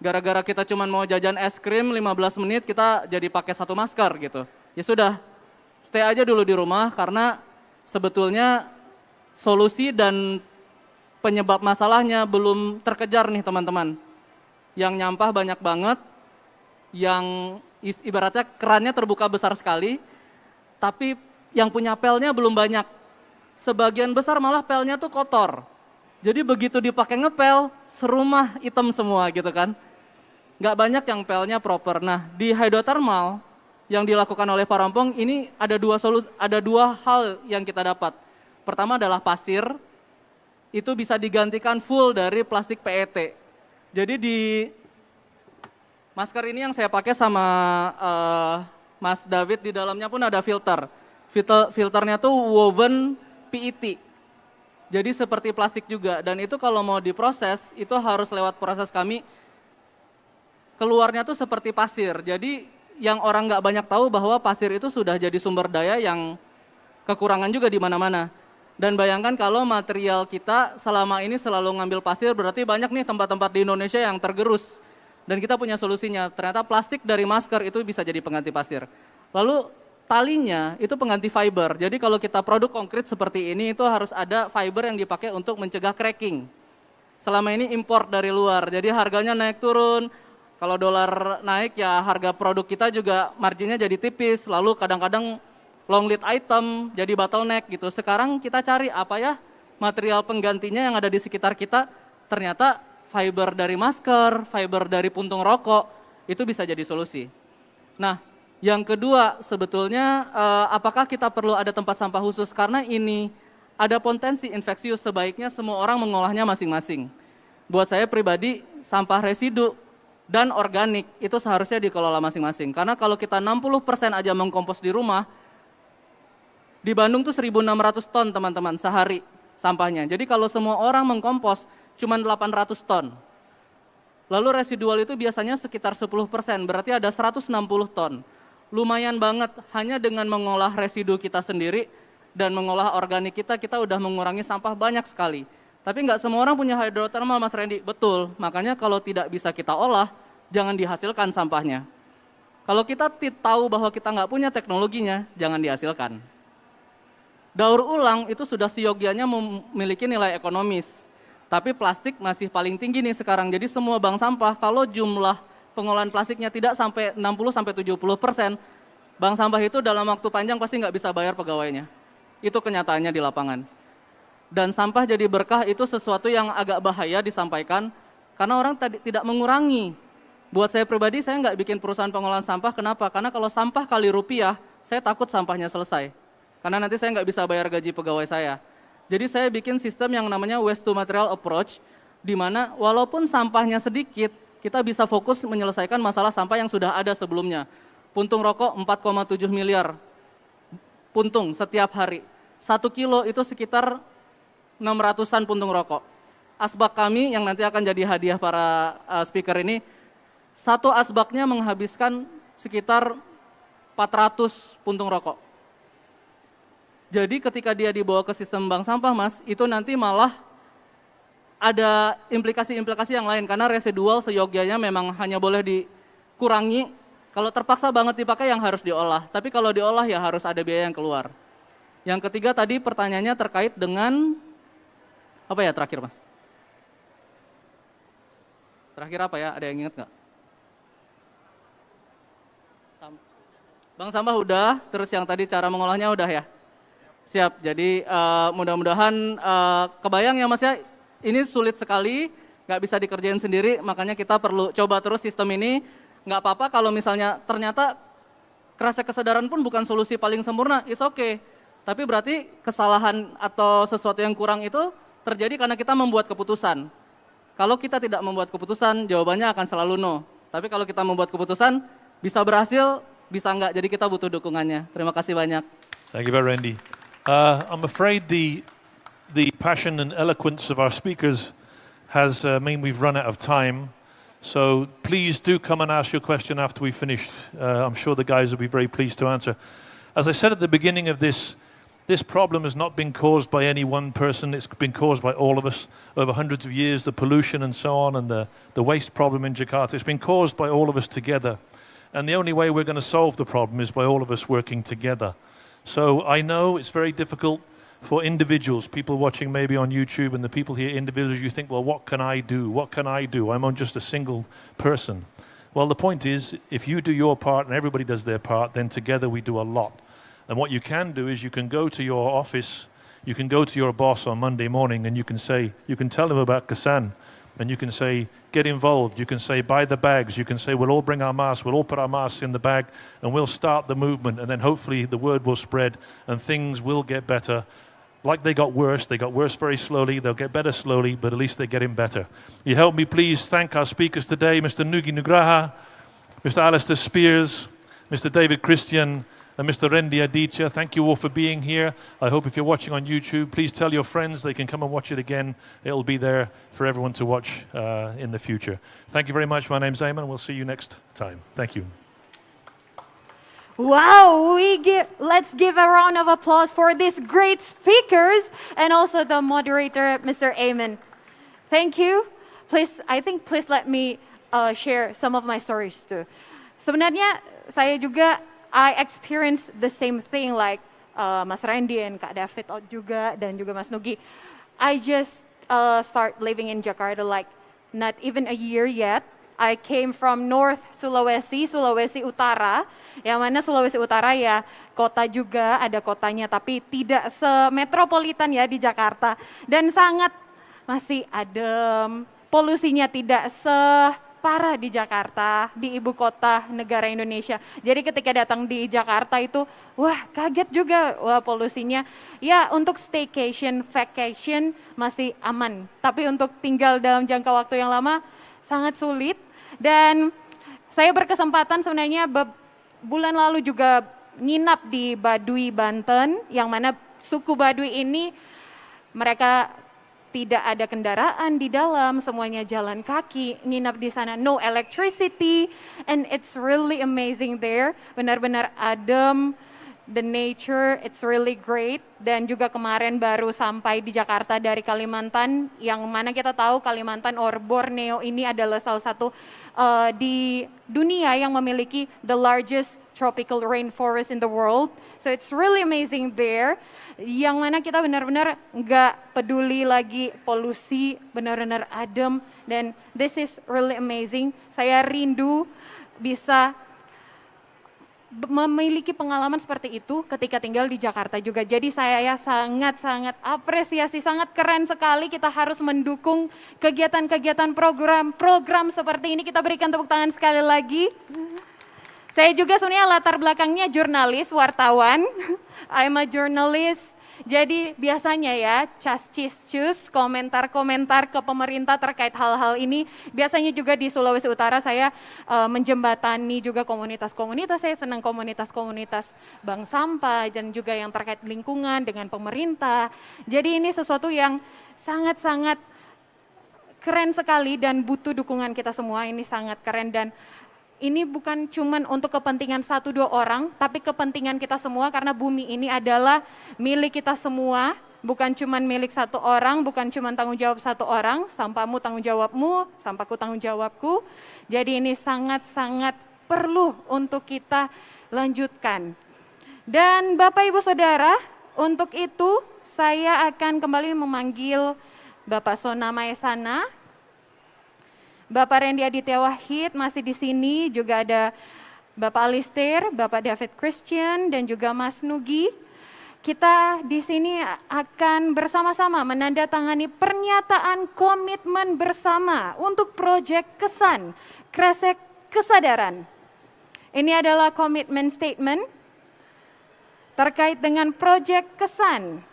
Gara-gara kita cuma mau jajan es krim 15 menit kita jadi pakai 1 masker gitu. Ya sudah, stay aja dulu di rumah karena sebetulnya solusi dan penyebab masalahnya belum terkejar nih teman-teman. Yang nyampah banyak banget, yang ibaratnya kerannya terbuka besar sekali, tapi yang punya pelnya belum banyak. Sebagian besar malah pelnya tuh kotor. Jadi begitu dipakai ngepel, serumah hitam semua gitu kan. Nggak banyak yang pelnya proper. Nah di hydrothermal yang dilakukan oleh Pak Rompong ini ada dua hal yang kita dapat. Pertama adalah pasir, itu bisa digantikan full dari plastik PET. Jadi di masker ini yang saya pakai sama Mas David, di dalamnya pun ada filter. Filternya tuh woven PET. Jadi seperti plastik juga, dan itu kalau mau diproses itu harus lewat proses kami. Keluarnya tuh seperti pasir. Jadi yang orang nggak banyak tahu bahwa pasir itu sudah jadi sumber daya yang kekurangan juga di mana-mana. Dan bayangkan kalau material kita selama ini selalu ngambil pasir, berarti banyak nih tempat-tempat di Indonesia yang tergerus. Dan kita punya solusinya, ternyata plastik dari masker itu bisa jadi pengganti pasir. Lalu talinya itu pengganti fiber. Jadi kalau kita produk konkret seperti ini itu harus ada fiber yang dipakai untuk mencegah cracking. Selama ini import dari luar, jadi harganya naik turun. Kalau dolar naik ya harga produk kita juga marginnya jadi tipis. Lalu kadang-kadang long lead item jadi bottleneck gitu. Sekarang kita cari apa ya material penggantinya yang ada di sekitar kita. Ternyata fiber dari masker, fiber dari puntung rokok itu bisa jadi solusi. Nah yang kedua sebetulnya apakah kita perlu ada tempat sampah khusus? Karena ini ada potensi infeksius, sebaiknya semua orang mengolahnya masing-masing. buat saya pribadi sampah residu dan organik itu seharusnya dikelola masing-masing. Karena kalau kita 60% aja mengkompos di rumah, di Bandung tuh 1.600 ton teman-teman sehari sampahnya. Jadi kalau semua orang mengkompos cuma 800 ton. Lalu residual itu biasanya sekitar 10%, berarti ada 160 ton. Lumayan banget, hanya dengan mengolah residu kita sendiri dan mengolah organik kita udah mengurangi sampah banyak sekali. Tapi nggak semua orang punya hidrotermal, Mas Randy. Betul, makanya kalau tidak bisa kita olah, jangan dihasilkan sampahnya. Kalau kita tahu bahwa kita nggak punya teknologinya, jangan dihasilkan. Daur ulang itu sudah seyogianya memiliki nilai ekonomis. Tapi plastik masih paling tinggi nih sekarang. Jadi semua bank sampah kalau jumlah pengolahan plastiknya tidak sampai 60-70%, bank sampah itu dalam waktu panjang pasti nggak bisa bayar pegawainya. Itu kenyataannya di lapangan. Dan sampah jadi berkah itu sesuatu yang agak bahaya disampaikan karena orang tidak mengurangi. Buat saya pribadi saya nggak bikin perusahaan pengolahan sampah, kenapa? Karena kalau sampah kali rupiah, saya takut sampahnya selesai. Karena nanti saya nggak bisa bayar gaji pegawai saya. Jadi saya bikin sistem yang namanya waste to material approach, di mana walaupun sampahnya sedikit, kita bisa fokus menyelesaikan masalah sampah yang sudah ada sebelumnya. Puntung rokok 4,7 miliar puntung setiap hari. 1 kilo itu sekitar 600-an puntung rokok. Asbak kami yang nanti akan jadi hadiah para speaker ini, satu asbaknya menghabiskan sekitar 400 puntung rokok. Jadi ketika dia dibawa ke sistem bank sampah, Mas, itu nanti malah ada implikasi-implikasi yang lain. Karena residual seyogianya memang hanya boleh dikurangi. Kalau terpaksa banget dipakai yang harus diolah. Tapi kalau diolah ya harus ada biaya yang keluar. Yang ketiga tadi pertanyaannya terkait dengan, apa ya terakhir, Mas? Terakhir apa ya? Ada yang ingat nggak? Bank sampah udah, terus yang tadi cara mengolahnya udah ya? Siap, jadi mudah-mudahan kebayang ya Mas ya, ini sulit sekali, nggak bisa dikerjain sendiri, makanya kita perlu coba terus sistem ini. Nggak apa-apa kalau misalnya ternyata kerasa kesadaran pun bukan solusi paling sempurna, it's okay. Tapi berarti kesalahan atau sesuatu yang kurang itu terjadi karena kita membuat keputusan. Kalau kita tidak membuat keputusan, jawabannya akan selalu no. Tapi kalau kita membuat keputusan, bisa berhasil, bisa enggak, jadi kita butuh dukungannya. Terima kasih banyak. Thank you, Randy. I'm afraid the passion and eloquence of our speakers has mean we've run out of time. So please do come and ask your question after we've finished. I'm sure the guys will be very pleased to answer. As I said at the beginning of this problem has not been caused by any one person. It's been caused by all of us over hundreds of years, the pollution and so on, and the waste problem in Jakarta. It's been caused by all of us together. And the only way we're going to solve the problem is by all of us working together. So I know it's very difficult for individuals, people watching maybe on YouTube and the people here, individuals, you think, well, what can I do? What can I do? I'm just a single person. Well, the point is, if you do your part and everybody does their part, then together we do a lot. And what you can do is you can go to your office, you can go to your boss on Monday morning and you can tell them about Kasan. And you can say, get involved. You can say, buy the bags. You can say, we'll all bring our masks. We'll all put our masks in the bag and we'll start the movement. And then hopefully the word will spread and things will get better. Like they got worse very slowly. They'll get better slowly, but at least they're getting better. You help me please thank our speakers today, Mr. Nugi Nugraha, Mr. Alistair Spears, Mr. David Christian, and Mr. Randy Aditya. Thank you all for being here. I hope if you're watching on YouTube, please tell your friends they can come and watch it again. It'll be there for everyone to watch in the future. Thank you very much. My name's Ayman. We'll see you next time. Thank you. Wow, let's give a round of applause for these great speakers and also the moderator, Mr. Ayman. Thank you. Please let me share some of my stories too. Sebenarnya saya juga I experienced the same thing like Mas Randy and Kak David juga dan juga Mas Nugi. I just start living in Jakarta like not even a year yet. I came from North Sulawesi Utara. Yang mana Sulawesi Utara ya kota juga, ada kotanya tapi tidak semetropolitan ya di Jakarta. Dan sangat masih adem, polusinya tidak parah di Jakarta, di ibu kota negara Indonesia. Jadi ketika datang di Jakarta itu, wah kaget juga, wah polusinya. Ya untuk staycation, vacation masih aman. Tapi untuk tinggal dalam jangka waktu yang lama sangat sulit. Dan saya berkesempatan sebenarnya bulan lalu juga nginap di Baduy, Banten, yang mana suku Baduy ini mereka tidak ada kendaraan di dalam, semuanya jalan kaki, nginap di sana, no electricity, and it's really amazing there, benar-benar adem, the nature, it's really great, dan juga kemarin baru sampai di Jakarta dari Kalimantan, yang mana kita tahu Kalimantan or Borneo ini adalah salah satu di dunia yang memiliki the largest tropical rainforest in the world, so it's really amazing there, yang mana kita benar-benar nggak peduli lagi polusi, benar-benar adem, dan this is really amazing. Saya rindu bisa memiliki pengalaman seperti itu ketika tinggal di Jakarta juga. Jadi saya sangat-sangat apresiasi, sangat keren sekali, kita harus mendukung kegiatan-kegiatan program seperti ini. Kita berikan tepuk tangan sekali lagi. Saya juga sebenarnya latar belakangnya jurnalis, wartawan. I'm a journalist. Jadi biasanya ya, cus, komentar-komentar ke pemerintah terkait hal-hal ini. Biasanya juga di Sulawesi Utara saya menjembatani juga komunitas-komunitas. Saya senang komunitas-komunitas bank sampah dan juga yang terkait lingkungan dengan pemerintah. Jadi ini sesuatu yang sangat-sangat keren sekali dan butuh dukungan kita semua. Ini sangat keren dan ini bukan cuman untuk kepentingan 1-2 orang, tapi kepentingan kita semua karena bumi ini adalah milik kita semua, bukan cuman milik 1 orang, bukan cuman tanggung jawab 1 orang, sampahmu tanggung jawabmu, sampahku tanggung jawabku. Jadi ini sangat-sangat perlu untuk kita lanjutkan. Dan Bapak Ibu Saudara, untuk itu saya akan kembali memanggil Bapak Sona Maesana, Bapak Randy Aditya Wahid masih di sini, juga ada Bapak Alistair, Bapak David Christian, dan juga Mas Nugi. Kita di sini akan bersama-sama menandatangani pernyataan komitmen bersama untuk proyek Kesan, Kresek Kesadaran. Ini adalah komitmen statement terkait dengan proyek Kesan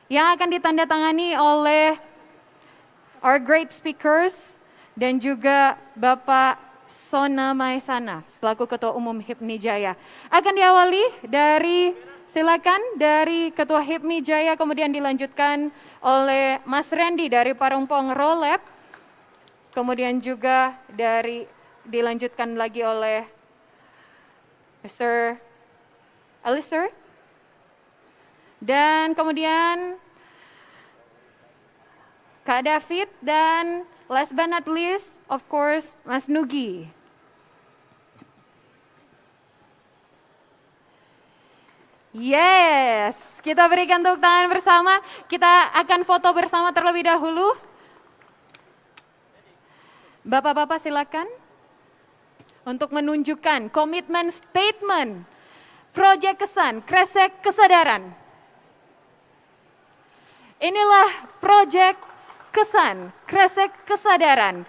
yang akan ditandatangani oleh our great speakers, dan juga Bapak Sona Maesana selaku Ketua Umum HIPMI Jaya. Akan diawali dari, silakan dari Ketua HIPMI Jaya, kemudian dilanjutkan oleh Mas Randy dari Parongpong Rolab, kemudian juga dilanjutkan lagi oleh Mr. Alistair, dan kemudian Kak David, dan last but not least, of course, Mas Nugi. Yes, kita berikan tepuk tangan bersama. Kita akan foto bersama terlebih dahulu. Bapak-bapak silakan untuk menunjukkan komitmen statement Proyek Kesan, Kresek Kesadaran. Inilah Proyek Kesan, Kresek Kesadaran.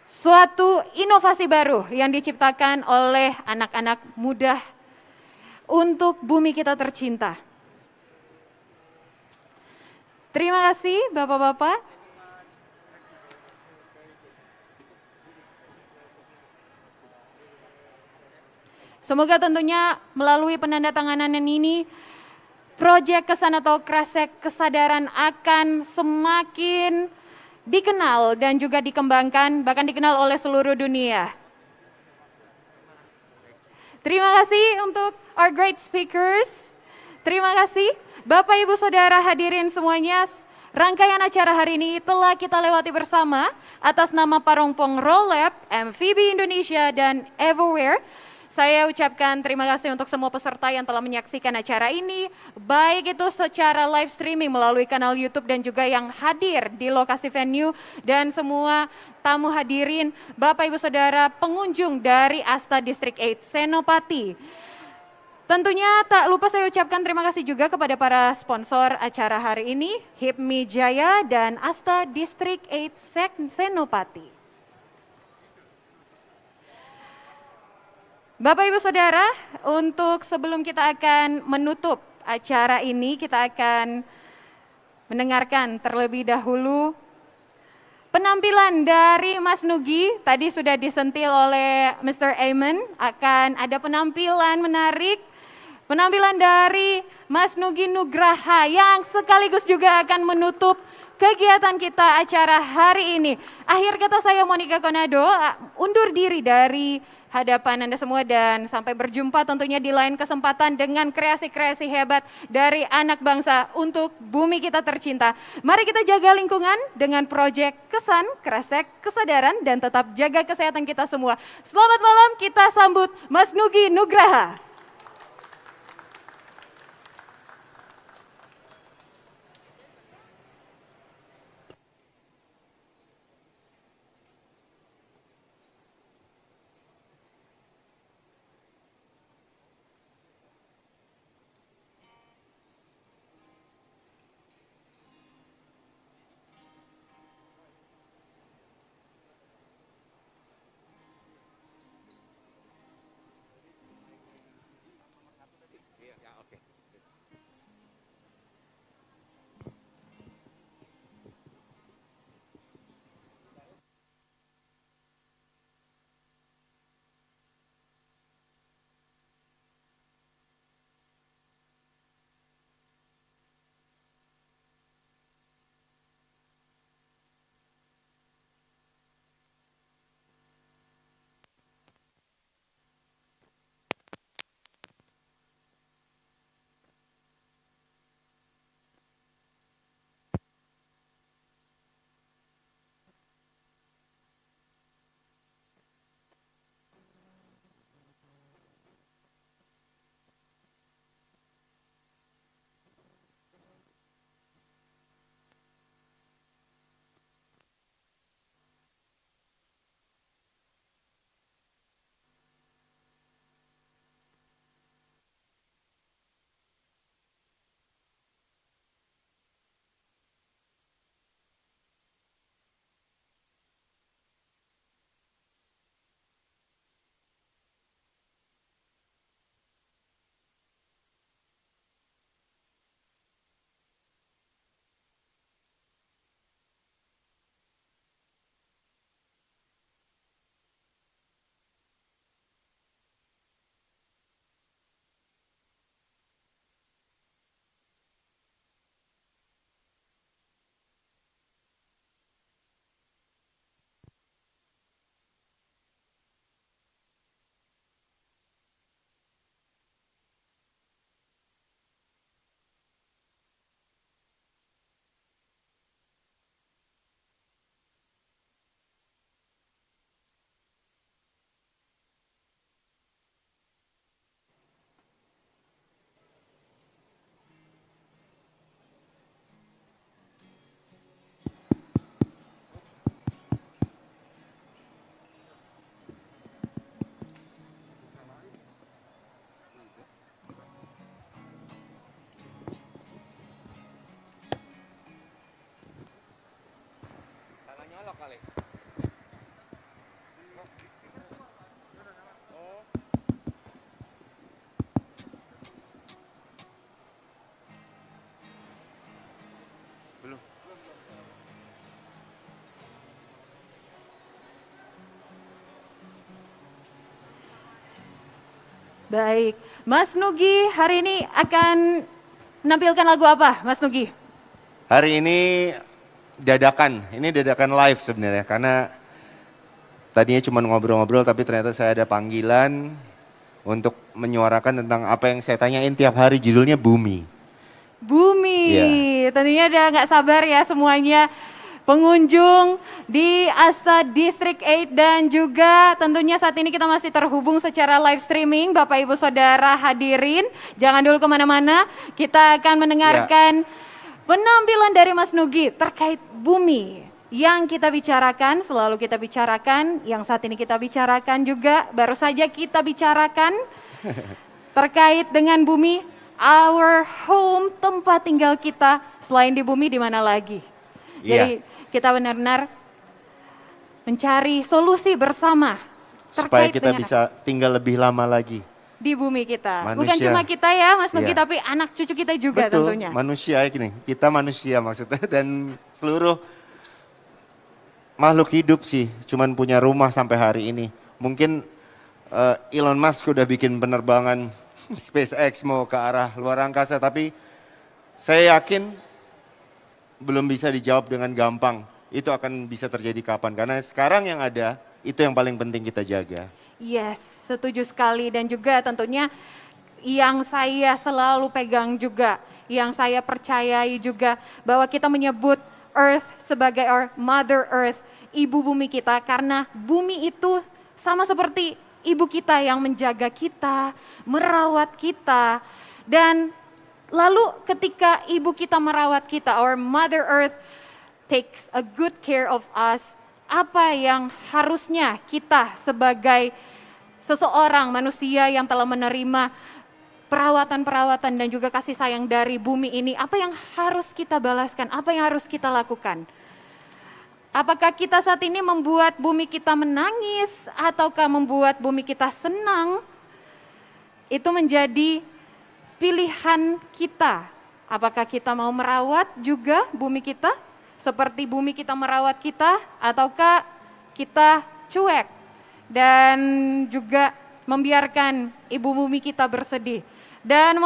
Suatu inovasi baru yang diciptakan oleh anak-anak muda untuk bumi kita tercinta. Terima kasih Bapak-bapak. Semoga tentunya melalui penandatanganan ini, Proyek Kesan atau Kresek Kesadaran akan semakin dikenal dan juga dikembangkan, bahkan dikenal oleh seluruh dunia. Terima kasih untuk our great speakers. Terima kasih Bapak Ibu Saudara hadirin semuanya. Rangkaian acara hari ini telah kita lewati bersama atas nama Parongpong Rolab, MVB Indonesia, dan Everywhere. Saya ucapkan terima kasih untuk semua peserta yang telah menyaksikan acara ini, baik itu secara live streaming melalui kanal YouTube dan juga yang hadir di lokasi venue, dan semua tamu hadirin, Bapak Ibu Saudara pengunjung dari Asta District 8 Senopati. Tentunya tak lupa saya ucapkan terima kasih juga kepada para sponsor acara hari ini, HIPMI Jaya dan Asta District 8 Senopati. Bapak Ibu Saudara, untuk sebelum kita akan menutup acara ini, kita akan mendengarkan terlebih dahulu penampilan dari Mas Nugi. Tadi sudah disentil oleh Mr. Ayman, akan ada penampilan menarik. Penampilan dari Mas Nugi Nugraha yang sekaligus juga akan menutup kegiatan kita acara hari ini. Akhir kata saya Monica Konado, undur diri dari hadapan Anda semua dan sampai berjumpa tentunya di lain kesempatan dengan kreasi-kreasi hebat dari anak bangsa untuk bumi kita tercinta. Mari kita jaga lingkungan dengan proyek Kesan, Kresek, Kesadaran dan tetap jaga kesehatan kita semua. Selamat malam, kita sambut Mas Nugi Nugraha. Baik, Mas Nugi hari ini akan menampilkan lagu apa, Mas Nugi? Hari ini dadakan, ini dadakan live sebenarnya karena tadinya cuma ngobrol-ngobrol tapi ternyata saya ada panggilan untuk menyuarakan tentang apa yang saya tanyain tiap hari, judulnya Bumi. Bumi, Iya. tentunya udah nggak sabar ya semuanya pengunjung di Asta District 8 dan juga tentunya saat ini kita masih terhubung secara live streaming. Bapak Ibu Saudara hadirin, jangan dulu kemana-mana, kita akan mendengarkan penampilan dari Mas Nugi terkait bumi. Yang kita bicarakan, selalu kita bicarakan, yang saat ini kita bicarakan juga, baru saja kita bicarakan. terkait dengan bumi, our home, tempat tinggal kita selain di bumi di mana lagi. Jadi kita benar-benar mencari solusi bersama Supaya terkait kita dengan bisa tinggal lebih lama lagi. di bumi kita. Bukan Manusia. cuma kita ya Mas Nugi, Iya. tapi anak cucu kita juga Betul, tentunya. manusia gini, kita manusia maksudnya dan seluruh makhluk hidup sih cuman punya rumah sampai hari ini. Mungkin Elon Musk udah bikin penerbangan SpaceX mau ke arah luar angkasa, tapi saya yakin belum bisa dijawab dengan gampang. Itu akan bisa terjadi kapan, karena sekarang yang ada itu yang paling penting kita jaga. Yes, setuju sekali dan juga tentunya yang saya selalu pegang juga, yang saya percayai juga bahwa kita menyebut Earth sebagai our Mother Earth, ibu bumi kita, karena bumi itu sama seperti ibu kita yang menjaga kita, merawat kita, dan lalu ketika ibu kita merawat kita, our Mother Earth takes a good care of us, apa yang harusnya kita sebagai seseorang manusia yang telah menerima perawatan-perawatan dan juga kasih sayang dari bumi ini, apa yang harus kita balaskan, apa yang harus kita lakukan? Apakah kita saat ini membuat bumi kita menangis ataukah membuat bumi kita senang? Itu menjadi pilihan kita. Apakah kita mau merawat juga bumi kita seperti bumi kita merawat kita, ataukah kita cuek dan juga membiarkan ibu bumi kita bersedih. Dan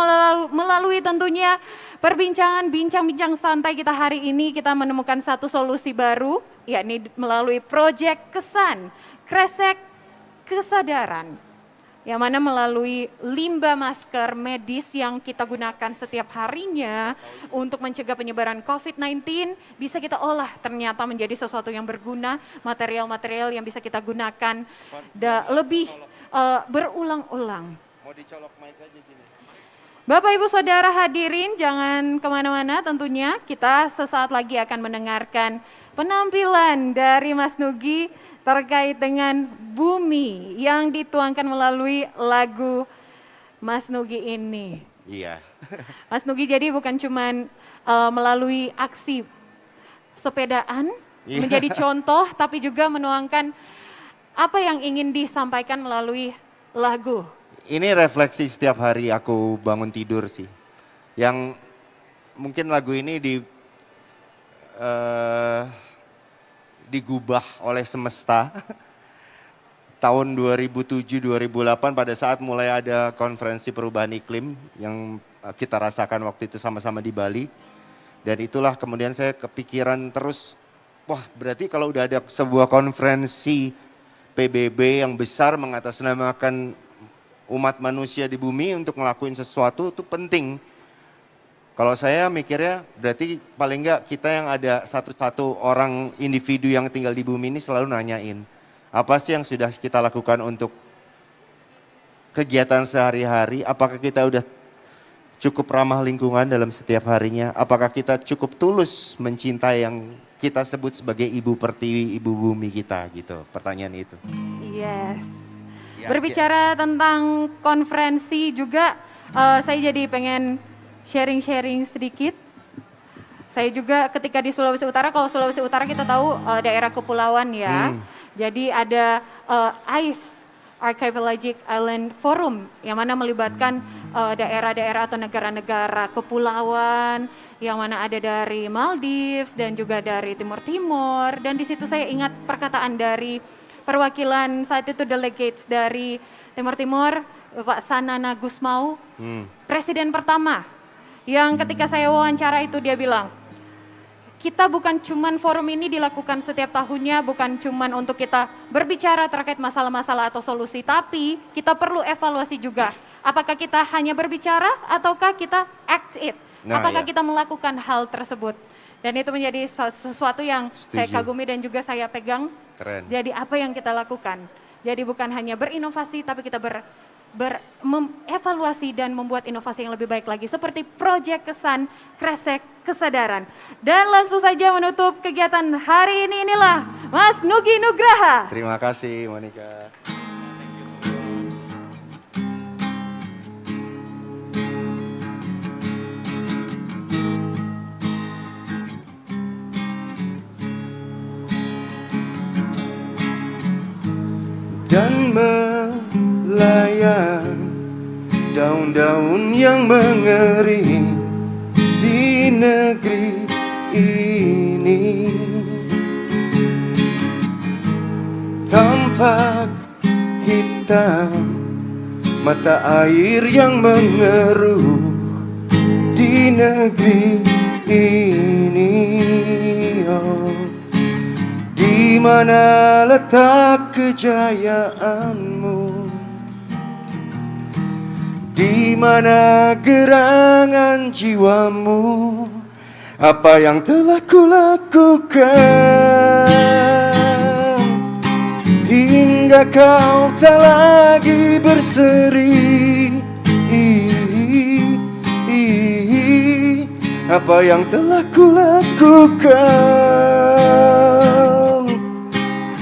melalui tentunya perbincangan bincang-bincang santai kita hari ini, kita menemukan satu solusi baru, yakni melalui proyek Kesan, Kresek Kesadaran, yang mana melalui limbah masker medis yang kita gunakan setiap harinya untuk mencegah penyebaran COVID-19, bisa kita olah ternyata menjadi sesuatu yang berguna, material-material yang bisa kita gunakan lebih berulang-ulang. Mau dicolok mic aja gini. Bapak Ibu Saudara hadirin, jangan kemana-mana, tentunya kita sesaat lagi akan mendengarkan penampilan dari Mas Nugi terkait dengan bumi yang dituangkan melalui lagu Mas Nugi ini. Iya. Mas Nugi jadi bukan cuman melalui aksi sepedaan menjadi contoh, tapi juga menuangkan apa yang ingin disampaikan melalui lagu. Ini refleksi setiap hari aku bangun tidur sih. Yang mungkin lagu ini digubah oleh semesta tahun 2007-2008 pada saat mulai ada konferensi perubahan iklim yang kita rasakan waktu itu sama-sama di Bali. Dan itulah kemudian saya kepikiran terus, wah berarti kalau udah ada sebuah konferensi PBB yang besar mengatasnamakan umat manusia di bumi untuk ngelakuin sesuatu itu penting. Kalau saya mikirnya berarti paling enggak kita yang ada satu-satu orang individu yang tinggal di bumi ini selalu nanyain, apa sih yang sudah kita lakukan untuk kegiatan sehari-hari, apakah kita udah cukup ramah lingkungan dalam setiap harinya, apakah kita cukup tulus mencintai yang kita sebut sebagai ibu pertiwi, ibu bumi kita gitu, pertanyaan itu. Yes. Ya, Berbicara tentang konferensi juga, saya jadi pengen sharing-sharing sedikit. Saya juga ketika di Sulawesi Utara, kalau Sulawesi Utara kita tahu daerah kepulauan ya. Jadi ada ICE, Archipelagic Island Forum, yang mana melibatkan daerah-daerah atau negara-negara kepulauan, yang mana ada dari Maldives dan juga dari Timur Timur. Dan di situ saya ingat perkataan dari perwakilan saat itu delegates dari Timur Timur, Pak Sanana Gusmau, presiden pertama yang ketika saya wawancara itu dia bilang, kita bukan cuman forum ini dilakukan setiap tahunnya, bukan cuman untuk kita berbicara terkait masalah-masalah atau solusi, tapi kita perlu evaluasi juga. Apakah kita hanya berbicara ataukah kita act it? Apakah kita melakukan hal tersebut? Dan itu menjadi sesuatu yang saya kagumi dan juga saya pegang. Keren. Jadi apa yang kita lakukan? Jadi bukan hanya berinovasi, tapi kita mengevaluasi dan membuat inovasi yang lebih baik lagi. Seperti Proyek Kesan, Kresek Kesadaran. Dan langsung saja menutup kegiatan hari ini, inilah Mas Nugi Nugraha. Terima kasih Monica. dan melayang daun-daun yang mengering di negeri ini. Tampak hitam mata air yang mengeruh di negeri ini. Oh, di mana letak kejayaanmu? Di mana gerangan jiwamu? Apa yang telah kulakukan hingga kau tak lagi berseri? Apa yang telah kulakukan?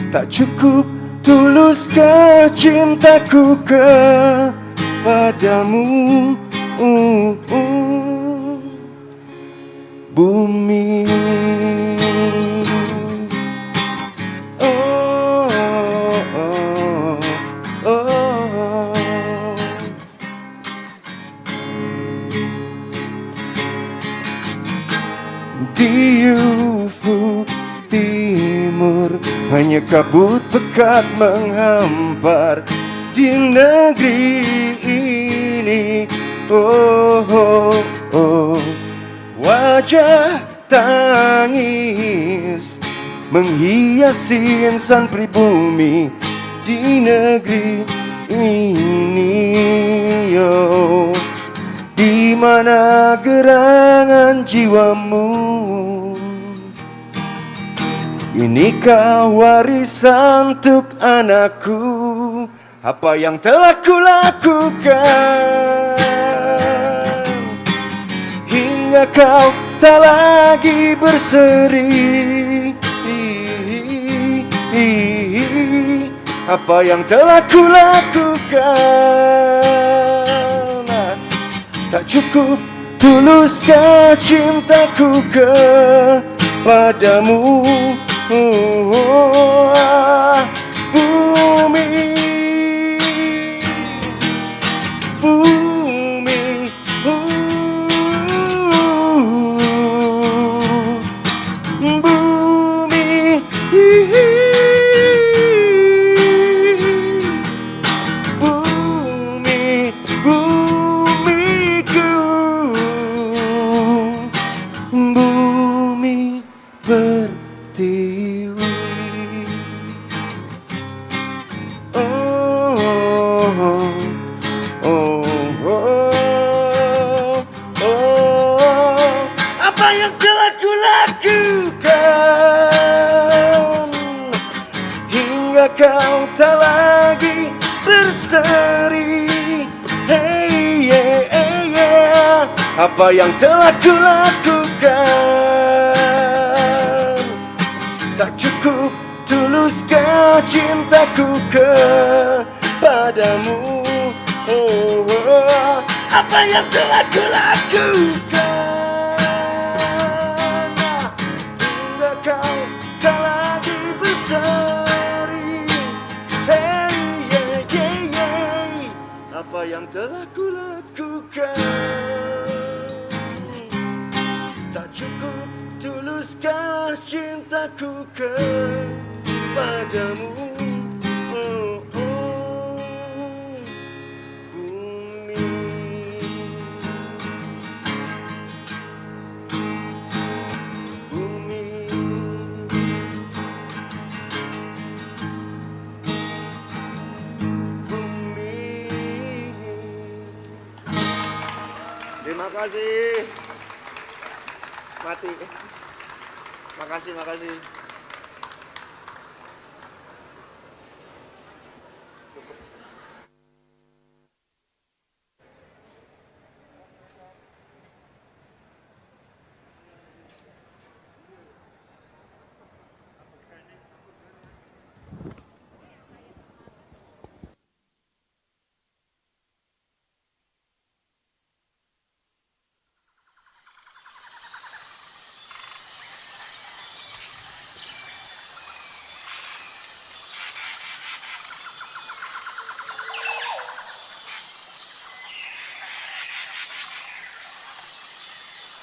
Tak cukup tuluskah cintaku kepadamu? Bumi, oh, oh, oh. Di ufuk timur hanya kabut pekat menghampar di negeri ini. Oh, oh, oh. Wajah tangis menghiasi insan pribumi di negeri ini. Oh, di mana gerangan jiwamu? Inikah warisan untuk anakku? Apa yang telah kulakukan hingga kau tak lagi berseri? Apa yang telah kulakukan? Tak cukup tuluskah cintaku kepadamu? Bumi, bumi, bumi, bumi, bumiku, bumi pertiwi. Oh, oh, oh, oh. Apa yang telah kulakukan hingga kau tak lagi berseri? Hey, yeah, yeah, yeah. Apa yang telah kulakukan? Tak cukup tuluskah cintaku kepadamu? Oh, oh. Apa yang telah kulakukan hingga kau tak lagi berseri? Hey, yeah, yeah, yeah. Apa yang telah kulakukan? Tak cukup tuluskah cintaku kepadamu? Oh, oh, bumi, bumi, bumi. Terima kasih. Mati. Makasih.